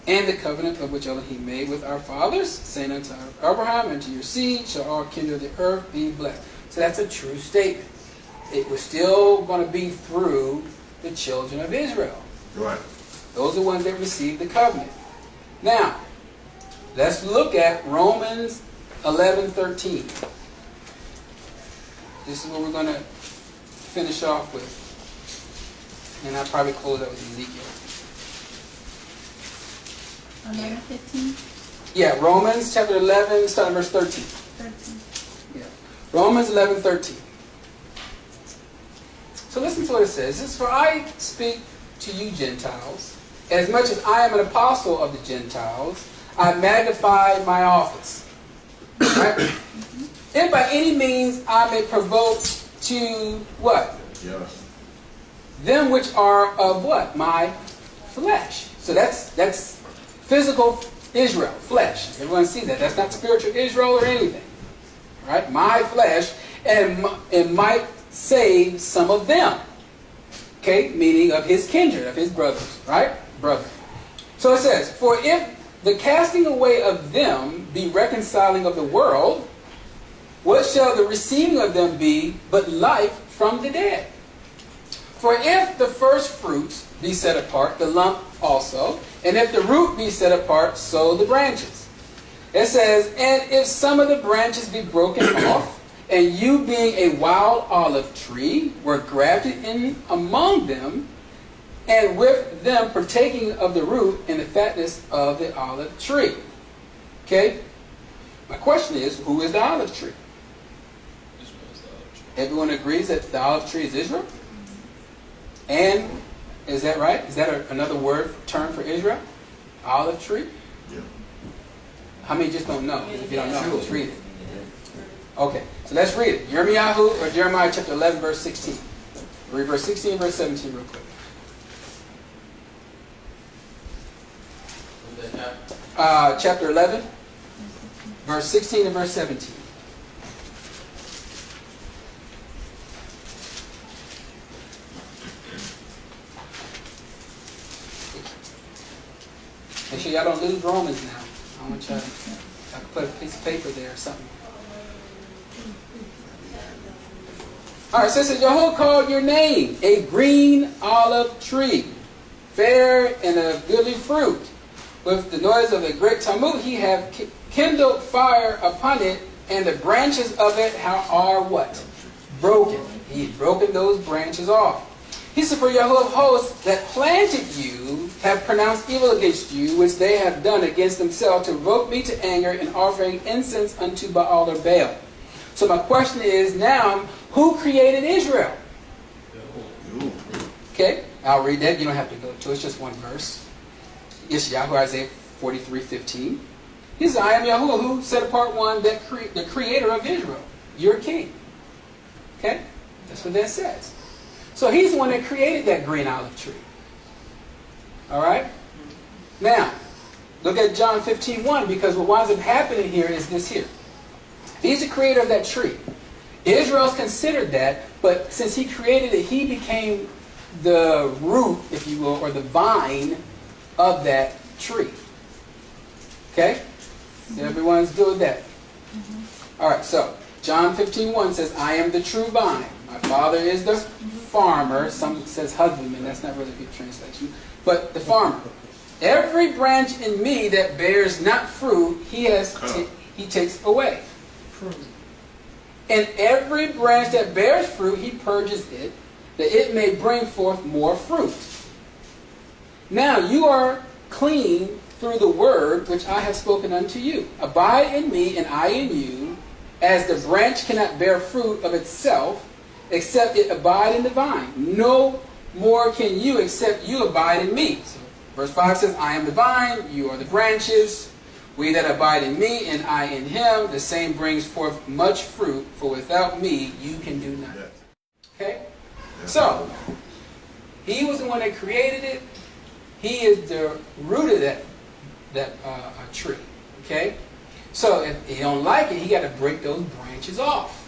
A: and the covenant of which Elohim made with our fathers, saying unto Abraham, and to your seed shall all kindred of the earth be blessed. So that's a true statement. It was still going to be through the children of Israel.
B: Right.
A: Those are the ones that received the covenant. Now, let's look at Romans 11:13. This is what we're going to finish off with. And I'll probably close out with Ezekiel.
E: 11:15.
A: Yeah, Romans chapter 11, starting verse 13.
E: 13.
A: Yeah. Romans 11:13. So listen to what it says. It says, for I speak to you Gentiles, as much as I am an apostle of the Gentiles, I magnify my office. Right? If by any means I may provoke to what?
B: Yes.
A: Them which are of what? My flesh. So that's physical Israel, flesh. Everyone sees that. That's not spiritual Israel or anything. Right? My flesh, and might save some of them. Okay? Meaning of his kindred, of his brothers. Right? Brother. So it says, for if the casting away of them be reconciling of the world, what shall the receiving of them be but life from the dead? For if the first fruits be set apart, the lump also, and if the root be set apart, so the branches. It says, and if some of the branches be broken off, and you being a wild olive tree were grafted in among them, and with them partaking of the root and the fatness of the olive tree. Okay? My question is, who is the olive tree?
G: Israel is the olive tree.
A: Everyone agrees that the olive tree is Israel? And, is that right? Is that another term for Israel? Olive tree?
B: Yeah.
A: How many just don't know? If you don't know, let's read it. Okay, so let's read it. Yirmiyahu or Jeremiah chapter 11, verse 16. Read verse 16 and verse 17 real quick.
F: What's that chapter?
A: Chapter 11, verse 16 and verse 17. Make sure y'all don't lose Romans now. I want y'all, I could put a piece of paper there or something. Alright, so it says, Jehovah called your name, a green olive tree, fair and of goodly fruit. With the noise of a great tumult, he have kindled fire upon it, and the branches of it are what? Broken. He had broken those branches off. He said, for Yahuwah of hosts that planted you have pronounced evil against you, which they have done against themselves, to provoke me to anger in offering incense unto Baal or Baal. So my question is now, who created Israel? Okay, I'll read that. You don't have to go to it. It's just one verse. Yashar'al, Isaiah 43:15. He says, I am Yahuwah, who set apart one, the creator of Israel. You're king. Okay? That's what that says. So he's the one that created that green olive tree. All right? Now, look at John 15:1, because what winds up happening here is this here. He's the creator of that tree. Israel's considered that, but since he created it, he became the root, if you will, or the vine of that tree. Okay? So everyone's good with that. All right, so John 15:1 says, I am the true vine. My Father is the farmer. Some says husbandman. That's not really a good translation. But the farmer. Every branch in me that bears not fruit, he takes away. And every branch that bears fruit, he purges it, that it may bring forth more fruit. Now you are clean through the word which I have spoken unto you. Abide in me, and I in you, as the branch cannot bear fruit of itself, except it abide in the vine. No more can you, except you abide in me. So, verse 5 says, I am the vine, you are the branches. We that abide in me, and I in him, the same brings forth much fruit, for without me you can do nothing. Okay? So, he was the one that created it. He is the root of that tree. Okay? So, if he don't like it, he got to break those branches off.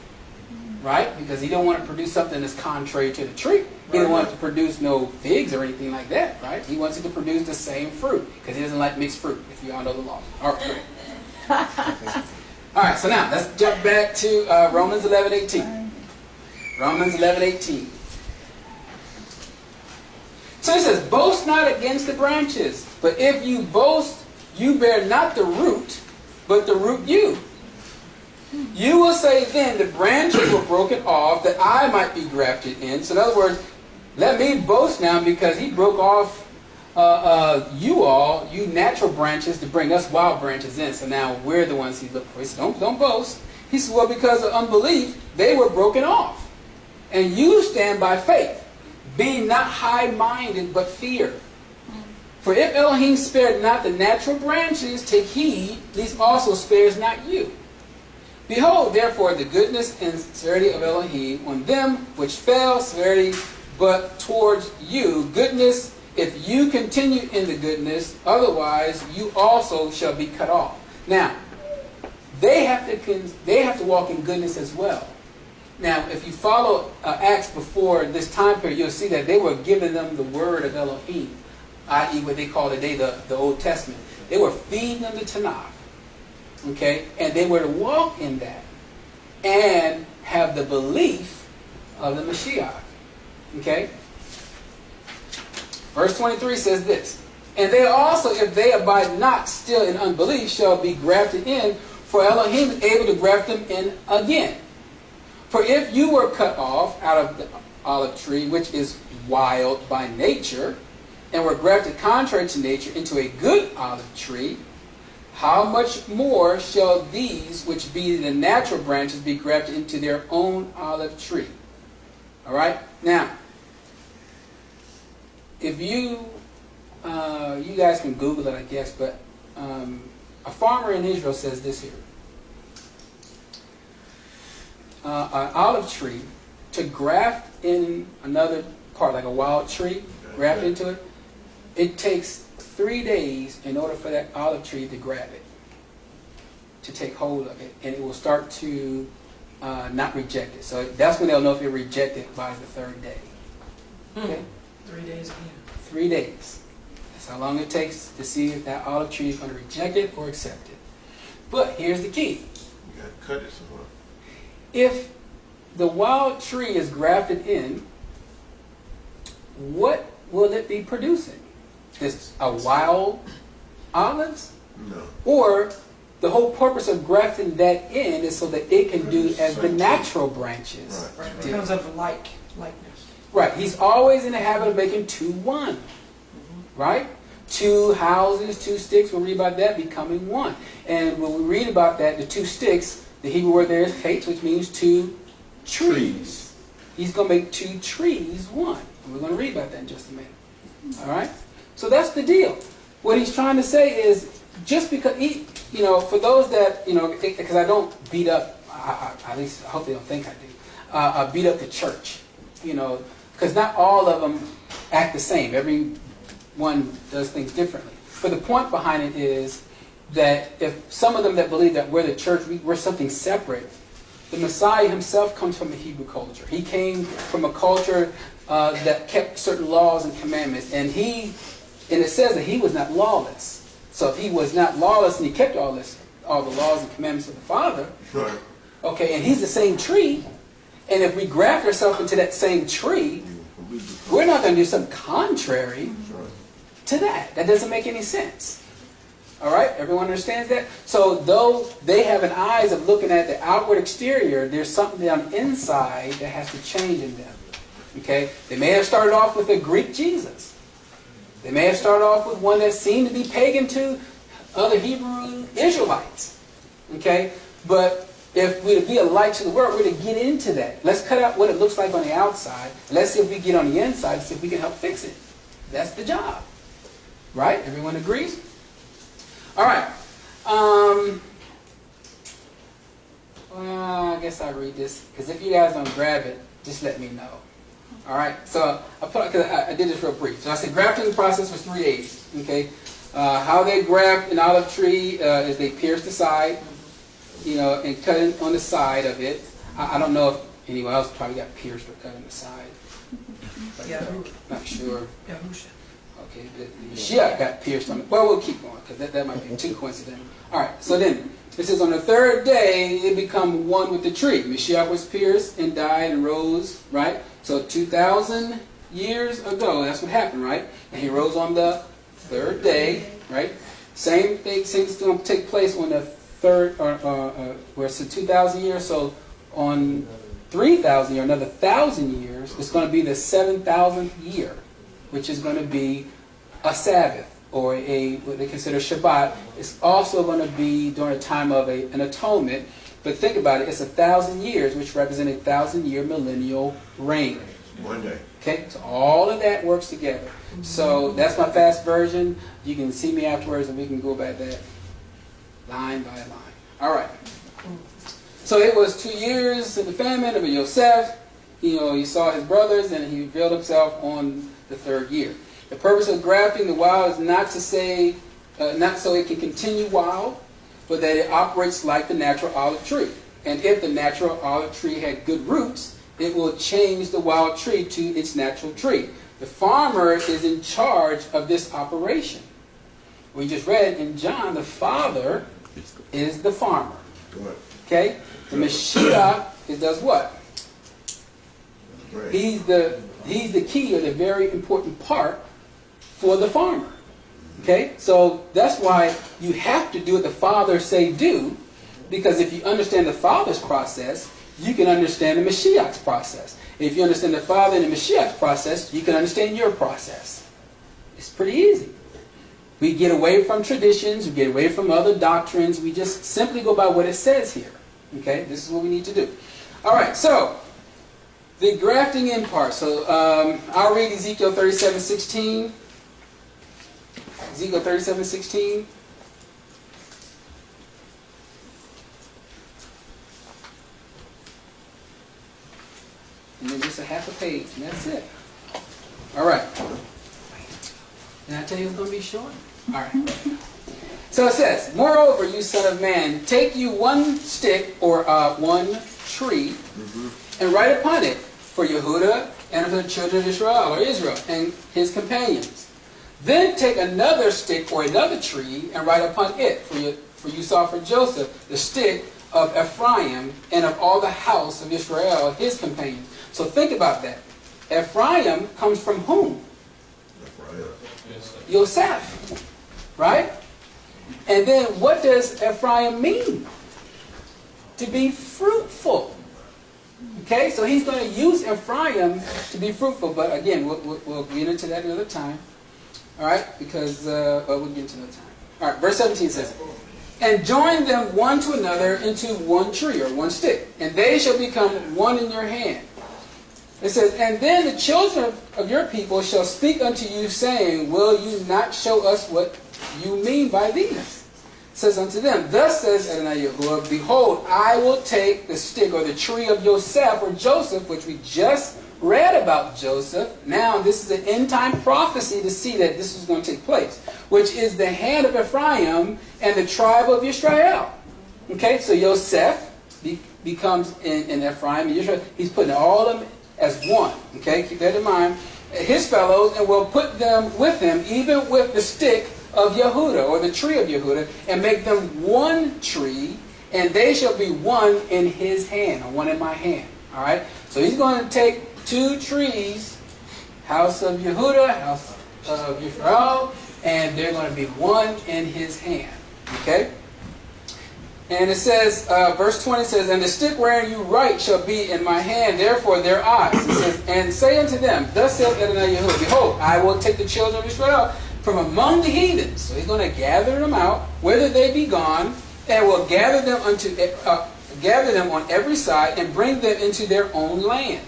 A: Right? Because he don't want to produce something that's contrary to the tree. He don't want it to produce no figs or anything like that, right? He wants it to produce the same fruit because he doesn't like mixed fruit, if you all know the law. All right, great. All right, so now let's jump back to Romans 11:18. Romans 11:18. So it says, boast not against the branches, but if you boast, you bear not the root, but the root you. You will say then, the branches were broken off that I might be grafted in. So in other words, let me boast now because he broke off you natural branches to bring us wild branches in. So now we're the ones he looked for. He said, don't boast. He said, well, because of unbelief, they were broken off. And you stand by faith, being not high-minded, but fear. For if Elohim spared not the natural branches, take heed, lest also spares not you. Behold, therefore, the goodness and sincerity of Elohim on them which fell, severity, but towards you, goodness, if you continue in the goodness, otherwise you also shall be cut off. Now, they have to walk in goodness as well. Now, if you follow Acts before this time period, you'll see that they were giving them the word of Elohim, i.e. what they call today the Old Testament. They were feeding them the Tanakh. Okay, and they were to walk in that and have the belief of the Mashiach. Okay, verse 23 says this, and they also, if they abide not still in unbelief, shall be grafted in, for Elohim is able to graft them in again. For if you were cut off out of the olive tree, which is wild by nature, and were grafted contrary to nature into a good olive tree, how much more shall these, which be the natural branches, be grafted into their own olive tree? All right? Now, if you guys can Google it, I guess, but a farmer in Israel says this here. An olive tree, to graft in another part, like a wild tree, graft into it, it takes 3 days in order for that olive tree to grab it, to take hold of it, and it will start to not reject it. So that's when they'll know if it rejected by the third day. Okay?
D: 3 days again.
A: 3 days. That's how long it takes to see if that olive tree is going to reject it or accept it. But here's the key.
B: You got to cut it somewhere.
A: If the wild tree is grafted in, what will it be producing? This a wild olives?
B: No.
A: Or the whole purpose of grafting that in is so that it can do as the natural branches.
B: Right.
D: Right. Because of likeness.
A: Right. He's always in the habit of making 2 1. Right? 2 houses, 2 sticks, we'll read about that, becoming 1. And when we read about that, the 2 sticks, the Hebrew word there is hates, which means 2 trees. He's going to make 2 trees 1. And we're going to read about that in just a minute. All right? So that's the deal. What he's trying to say is just because, for those that, because I don't beat up, at least I hope they don't think I do, beat up the church, because not all of them act the same. Everyone does things differently. But the point behind it is that if some of them that believe that we're the church, we're something separate, the Messiah himself comes from the Hebrew culture. He came from a culture that kept certain laws and commandments. And it says that he was not lawless. So if he was not lawless and he kept all the laws and commandments of the Father,
B: Right.
A: okay, and he's the same tree, and if we graft ourselves into that same tree, we're not going to do something contrary to that. That doesn't make any sense. All right? Everyone understands that? So though they have an eyes of looking at the outward exterior, there's something on the inside that has to change in them. Okay? They may have started off with a Greek Jesus. They may have started off with one that seemed to be pagan to other Hebrew Israelites. Okay? But if we're to be a light to the world, we're to get into that. Let's cut out what it looks like on the outside. Let's see if we get on the inside and see if we can help fix it. That's the job. Right? Everyone agrees? All right. Well, I guess I'll read this, because if you guys don't grab it, just let me know. All right. So I did this real brief. So I said grafting process was 3 days. Okay. How they graft an olive tree is they pierce the side, and cut it on the side of it. I don't know if anyone else probably got pierced or cut on the side. But,
D: Yeah.
A: Not sure.
D: Yeah, who should?
A: Okay, the Mashiach got pierced on it. Well, we'll keep going, because that might be too coincidental. All right, so then, it says, on the third day, it become one with the tree. Mashiach was pierced and died and rose, right? So 2,000 years ago, that's what happened, right? And he rose on the third day, right? Same thing's going to take place on the third, where it's 2,000 years, so on 3,000 years, another 1,000 years, it's going to be the 7,000th year, which is going to be a Sabbath, or what they consider Shabbat. It's also going to be during a time of an atonement. But think about it, it's 1,000 years, which represent a 1,000-year millennial reign.
B: One day.
A: Okay, so all of that works together. So that's my fast version. You can see me afterwards, and we can go by that line by line. All right. So it was 2 years of the famine of Yosef. He saw his brothers, and he revealed himself on the third year. The purpose of grafting the wild is not so it can continue wild, but that it operates like the natural olive tree. And if the natural olive tree had good roots, it will change the wild tree to its natural tree. The farmer is in charge of this operation. We just read in John, the Father is the farmer.
B: What?
A: Okay? The Mashiach does what?
B: Right.
A: He's the key, or the very important part for the farmer. Okay? So that's why you have to do what the Father say do, because if you understand the Father's process, you can understand the Mashiach's process. If you understand the Father and the Mashiach's process, you can understand your process. It's pretty easy. We get away from traditions, we get away from other doctrines, we just simply go by what it says here. Okay? This is what we need to do. Alright, so the grafting in part. So I'll read Ezekiel 37:16. Ezekiel 37:16. And then just a half a page, and that's it. All right. Did I tell you it was going to be short? All right. So it says, moreover, you son of man, take you one stick or one tree, and write upon it for Yehuda and for the children of Israel, or Israel, and his companions. Then take another stick or another tree, and write upon it for you saw for Joseph, the stick of Ephraim, and of all the house of Israel, his companions. So think about that. Ephraim comes from whom? Yosef. Right? And then what does Ephraim mean? To be fruitful. Okay, so he's going to use Ephraim to be fruitful. But again, we'll get into that another time. All right? Because we'll get into another time. All right, verse 17 says, and join them one to another into one tree or one stick, and they shall become one in your hand. It says, and then the children of your people shall speak unto you, saying, will you not show us what you mean by these? says unto them, thus says Adonai Yahuwah, behold, I will take the stick or the tree of Yosef or Joseph, which we just read about Joseph. Now this is an end time prophecy to see that this is going to take place, which is the hand of Ephraim and the tribe of Yashar'al. Okay, so Yosef becomes in Ephraim and Yisrael. He's putting all of them as one. Okay, keep that in mind. His fellows, and will put them with him, even with the stick of Yehuda, or the tree of Yehuda, and make them one tree, and they shall be one in his hand, or one in my hand. All right. So he's going to take two trees, house of Yehuda, house of Yisrael, and they're going to be one in his hand. Okay. And it says, verse 20 says, and the stick wherein you write shall be in my hand, therefore their eyes. It says, and say unto them, thus saith Adonai Yahuwah, behold, I will take the children of Israel from among the heathens. So he's going to gather them out, whither they be gone, and will gather them on every side, and bring them into their own land.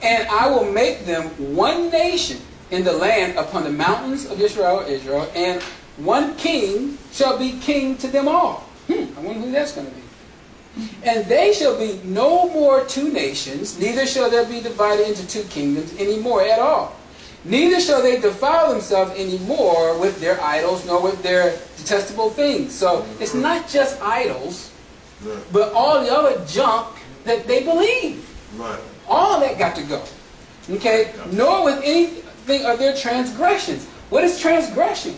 A: And I will make them one nation in the land upon the mountains of Israel, and one king shall be king to them all. I wonder who that's going to be. And they shall be no more two nations, neither shall there be divided into two kingdoms any more at all. Neither shall they defile themselves any more with their idols, nor with their detestable things. So it's not just idols, but all the other junk that they believe.
B: Right.
A: All of that got to go. Okay? Nor with anything of their transgressions. What is transgression?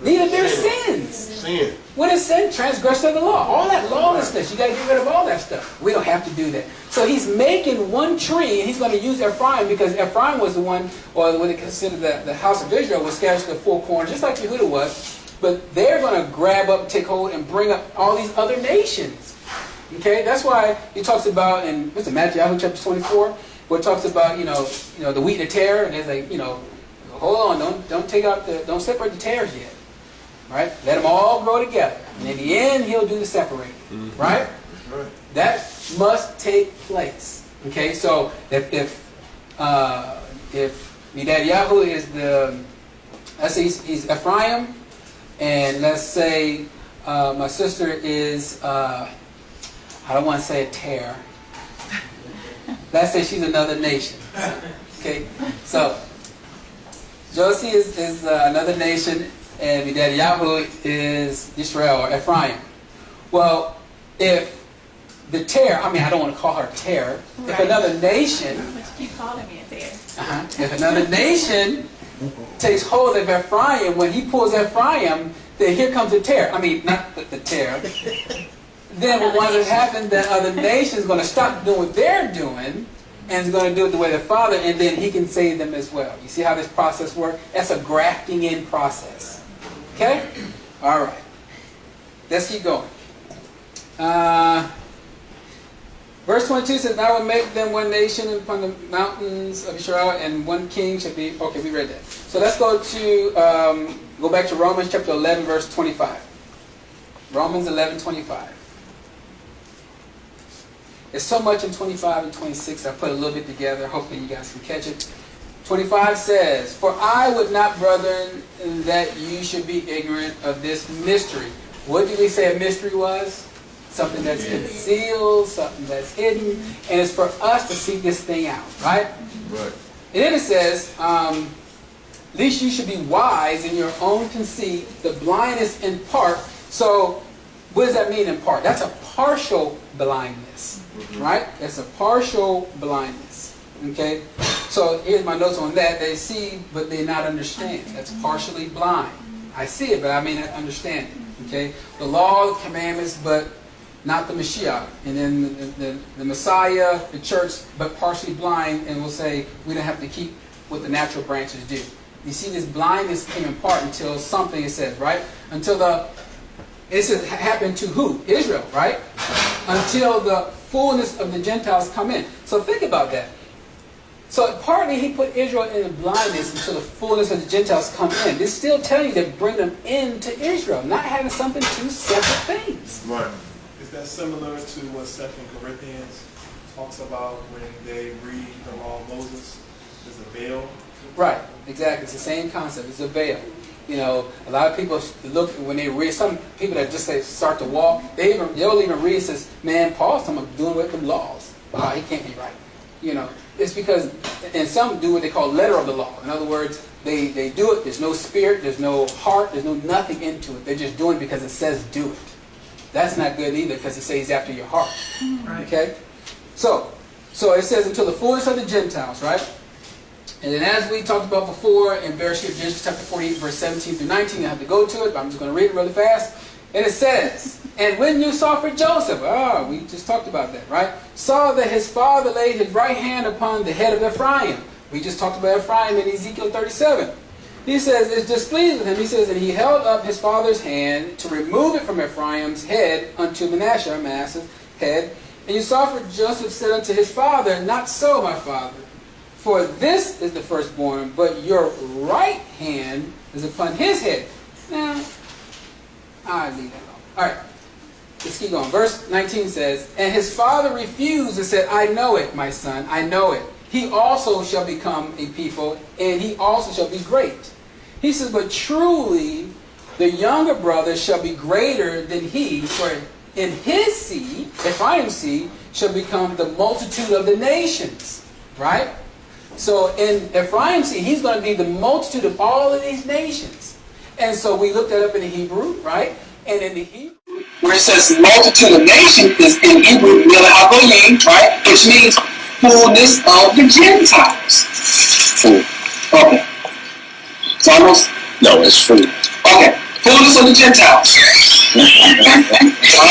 A: Neither their sins.
B: Sin.
A: What is sin? Transgression of the law. All that lawlessness. You got to get rid of all that stuff. We don't have to do that. So he's making one tree, and he's going to use Ephraim, because Ephraim was the one, or what they consider the house of Israel, was scattered to the four corners, just like Yehuda was. But they're going to grab up, take hold, and bring up all these other nations. Okay, that's why he talks about in Matthew chapter 24, where it talks about the wheat and the tare, and it's like hold on, don't separate the tares yet. Right? Let them all grow together. And in the end, he'll do the separating. Right?
B: Right.
A: That must take place. Okay? So if Netanyahu is let's say he's Ephraim, and let's say my sister is, I don't want to say a tare. Let's say she's another nation. Okay? So Josie is another nation, and Netanyahu is Israel or Ephraim. Well, if the tare, I don't want to call her tare.
E: Right.
A: If another nation,
E: But you keep calling me a bear.
A: if another nation takes hold of Ephraim, when he pulls Ephraim, then here comes the tare. Not the tare. Then what winds up happening, that other nation is going to stop doing what they're doing, and is going to do it the way their father, and then he can save them as well. You see how this process works? That's a grafting in process. Okay? All right. Let's keep going. Verse 22 says, I will make them one nation upon the mountains of Israel, and one king shall be... Okay, we read that. So let's go back to Romans chapter 11, verse 25. Romans 11, 25. There's so much in 25 and 26. I put a little bit together. Hopefully you guys can catch it. 25 says, for I would not, brethren, that you should be ignorant of this mystery. What did we say a mystery was? Something that's concealed, something that's hidden, and it's for us to see this thing out, right?
B: Right.
A: And then it says, least you should be wise in your own conceit, the blindness in part. So, what does that mean in part? That's a partial blindness, right? That's a partial blindness, okay? So, here's my notes on that. They see, but they not understand. That's partially blind. I see it, but I may not understand it, okay? The law, commandments, but not the Mashiach. And then the Messiah, the church, but partially blind, and will say, we don't have to keep what the natural branches do. You see, this blindness came in part until something, it says, right? Until it says, happened to who? Israel, right? Until the fullness of the Gentiles come in. So think about that. So partly he put Israel in blindness until the fullness of the Gentiles come in. This still telling you to bring them into Israel, not having something two separate things.
B: Right.
C: Is that similar to what 2 Corinthians talks about when they read the law of Moses? There's a veil.
A: Right, exactly. It's the same concept. It's a veil. You know, a lot of people look when they read. Some people that just say start to walk, they'll even read and says, "Man, Paul's talking about doing with them laws. Wow, he can't be right." You know, it's because, and some do what they call letter of the law. In other words, they do it. There's no spirit, there's no heart, there's no nothing into it. They're just doing it because it says do it. That's not good either, because it says after your heart.
D: Right.
A: Okay, so it says until the fullness of the Gentiles, right? And then as we talked about before in Bereshit, Genesis chapter 48, verse 17 through 19, you have to go to it, but I'm just going to read it really fast. And it says, and when you saw for Joseph, we just talked about that, right? Saw that his father laid his right hand upon the head of Ephraim. We just talked about Ephraim in Ezekiel 37. He says, it's displeased with him. He says, and he held up his father's hand to remove it from Ephraim's head unto Manasseh's head. And you saw for Joseph said unto his father, not so, my father. For this is the firstborn, but your right hand is upon his head. Now, I'll leave that alone. All right, let's keep going. Verse 19 says, and his father refused and said, I know it, my son, I know it. He also shall become a people, and he also shall be great. He says, but truly the younger brother shall be greater than he, for in his seed, Ephraim's seed, shall become the multitude of the nations. Right? So in Ephraim's seed, he's going to be the multitude of all of these nations. And so we looked that up in the Hebrew, right? And in the Hebrew, where it says multitude of nations is in Hebrew, Milahagoyim, right? Which means fullness of the Gentiles. Full. Okay. It's almost? No, it's full. Okay. Fullness of the Gentiles. All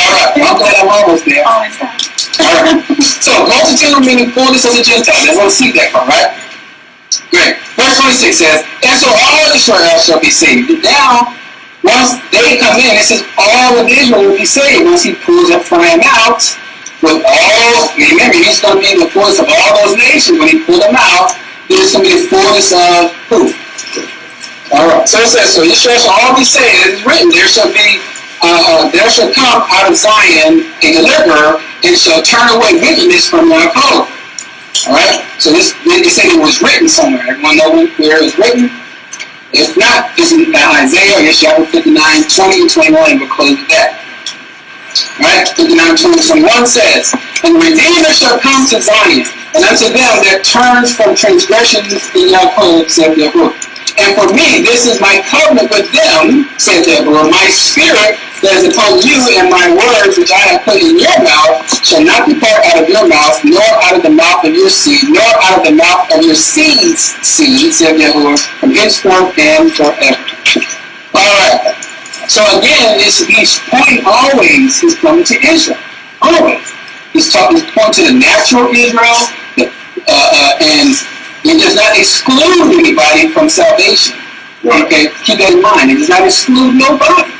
A: right. I'm glad I'm almost there. All right. So, multitude meaning fullness of the Gentiles. That's where we see that from, right? Great. Verse 26 says, and so all Israel shall be saved. Now, once they come in, it says all of Israel will be saved. Once he pulls Ephraim out, with all, remember, he's going to be the fullness of all those nations. When he pulls them out, there's going to be the fullness of who? Alright, so it says, so Israel shall all be saved. It's written, there shall come out of Zion a deliverer, and shall turn away wickedness from thy coast. Alright, so this, they say it was written somewhere. Everyone know where it was written? If not, this is Isaiah, Yashar'al 59, 20 and 21, we'll close with that. Right? 59, 20, 21 says, and the Redeemer shall come to Zion, and unto them that turns from transgressions in Yaakov, said Yahuwah. And for me, this is my covenant with them, said Yahuwah. My spirit that is upon you, and my words which I have put in your mouth shall not depart out of your mouth, nor out of the mouth of your seed, nor out of the mouth of your seed's seed, said Yahuwah, from henceforth and forever. Alright. So again, he's pointing always, he's coming to Israel. Always. He's pointing to the natural Israel, and he does not exclude anybody from salvation. Okay? Keep that in mind. He does not exclude nobody.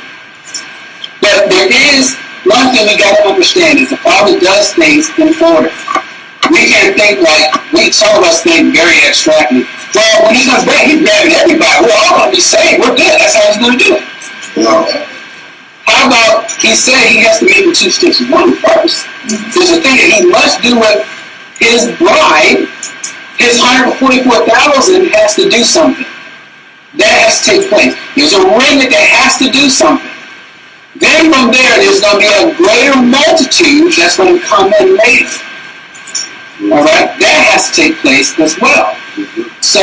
A: But there is one thing we got to understand is the Father does things in order. We can't think like, some of us think very abstractly. Well, when he comes back, he's grabbing everybody. We're all going to be saved. We're good. That's how he's going to do it. No. How about he said he has to make the two sticks one first? There's a thing that he must do with his bride. His 144,000 has to do something. That has to take place. There's a remnant that has to do something. Then from there, there's going to be a greater multitude that's going to come in later. Alright? That has to take place as well. So,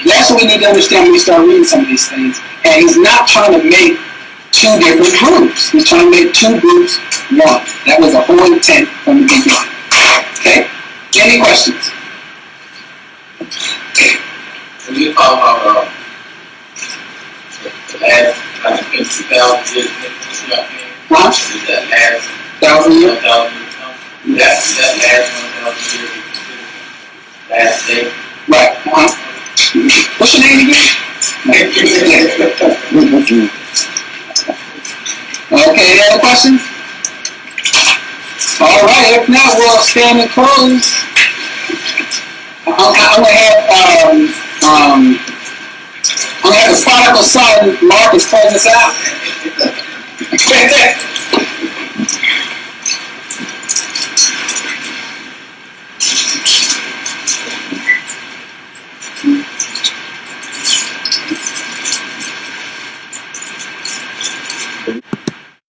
A: that's what we need to understand when we start reading some of these things. And he's not trying to make two different groups. He's trying to make two groups one. That was the whole intent from the beginning. Okay? Any questions?
F: When you talk about the last 2,000 years,
A: Huh?
F: is that last
A: 1,000 years?
F: 1,000 years? That last 1,000 years, last day.
A: Right. What's your name again? Okay, any other questions? Alright, if not, we'll stand and close. I'm gonna have the prodigal son, Marcus, close us out.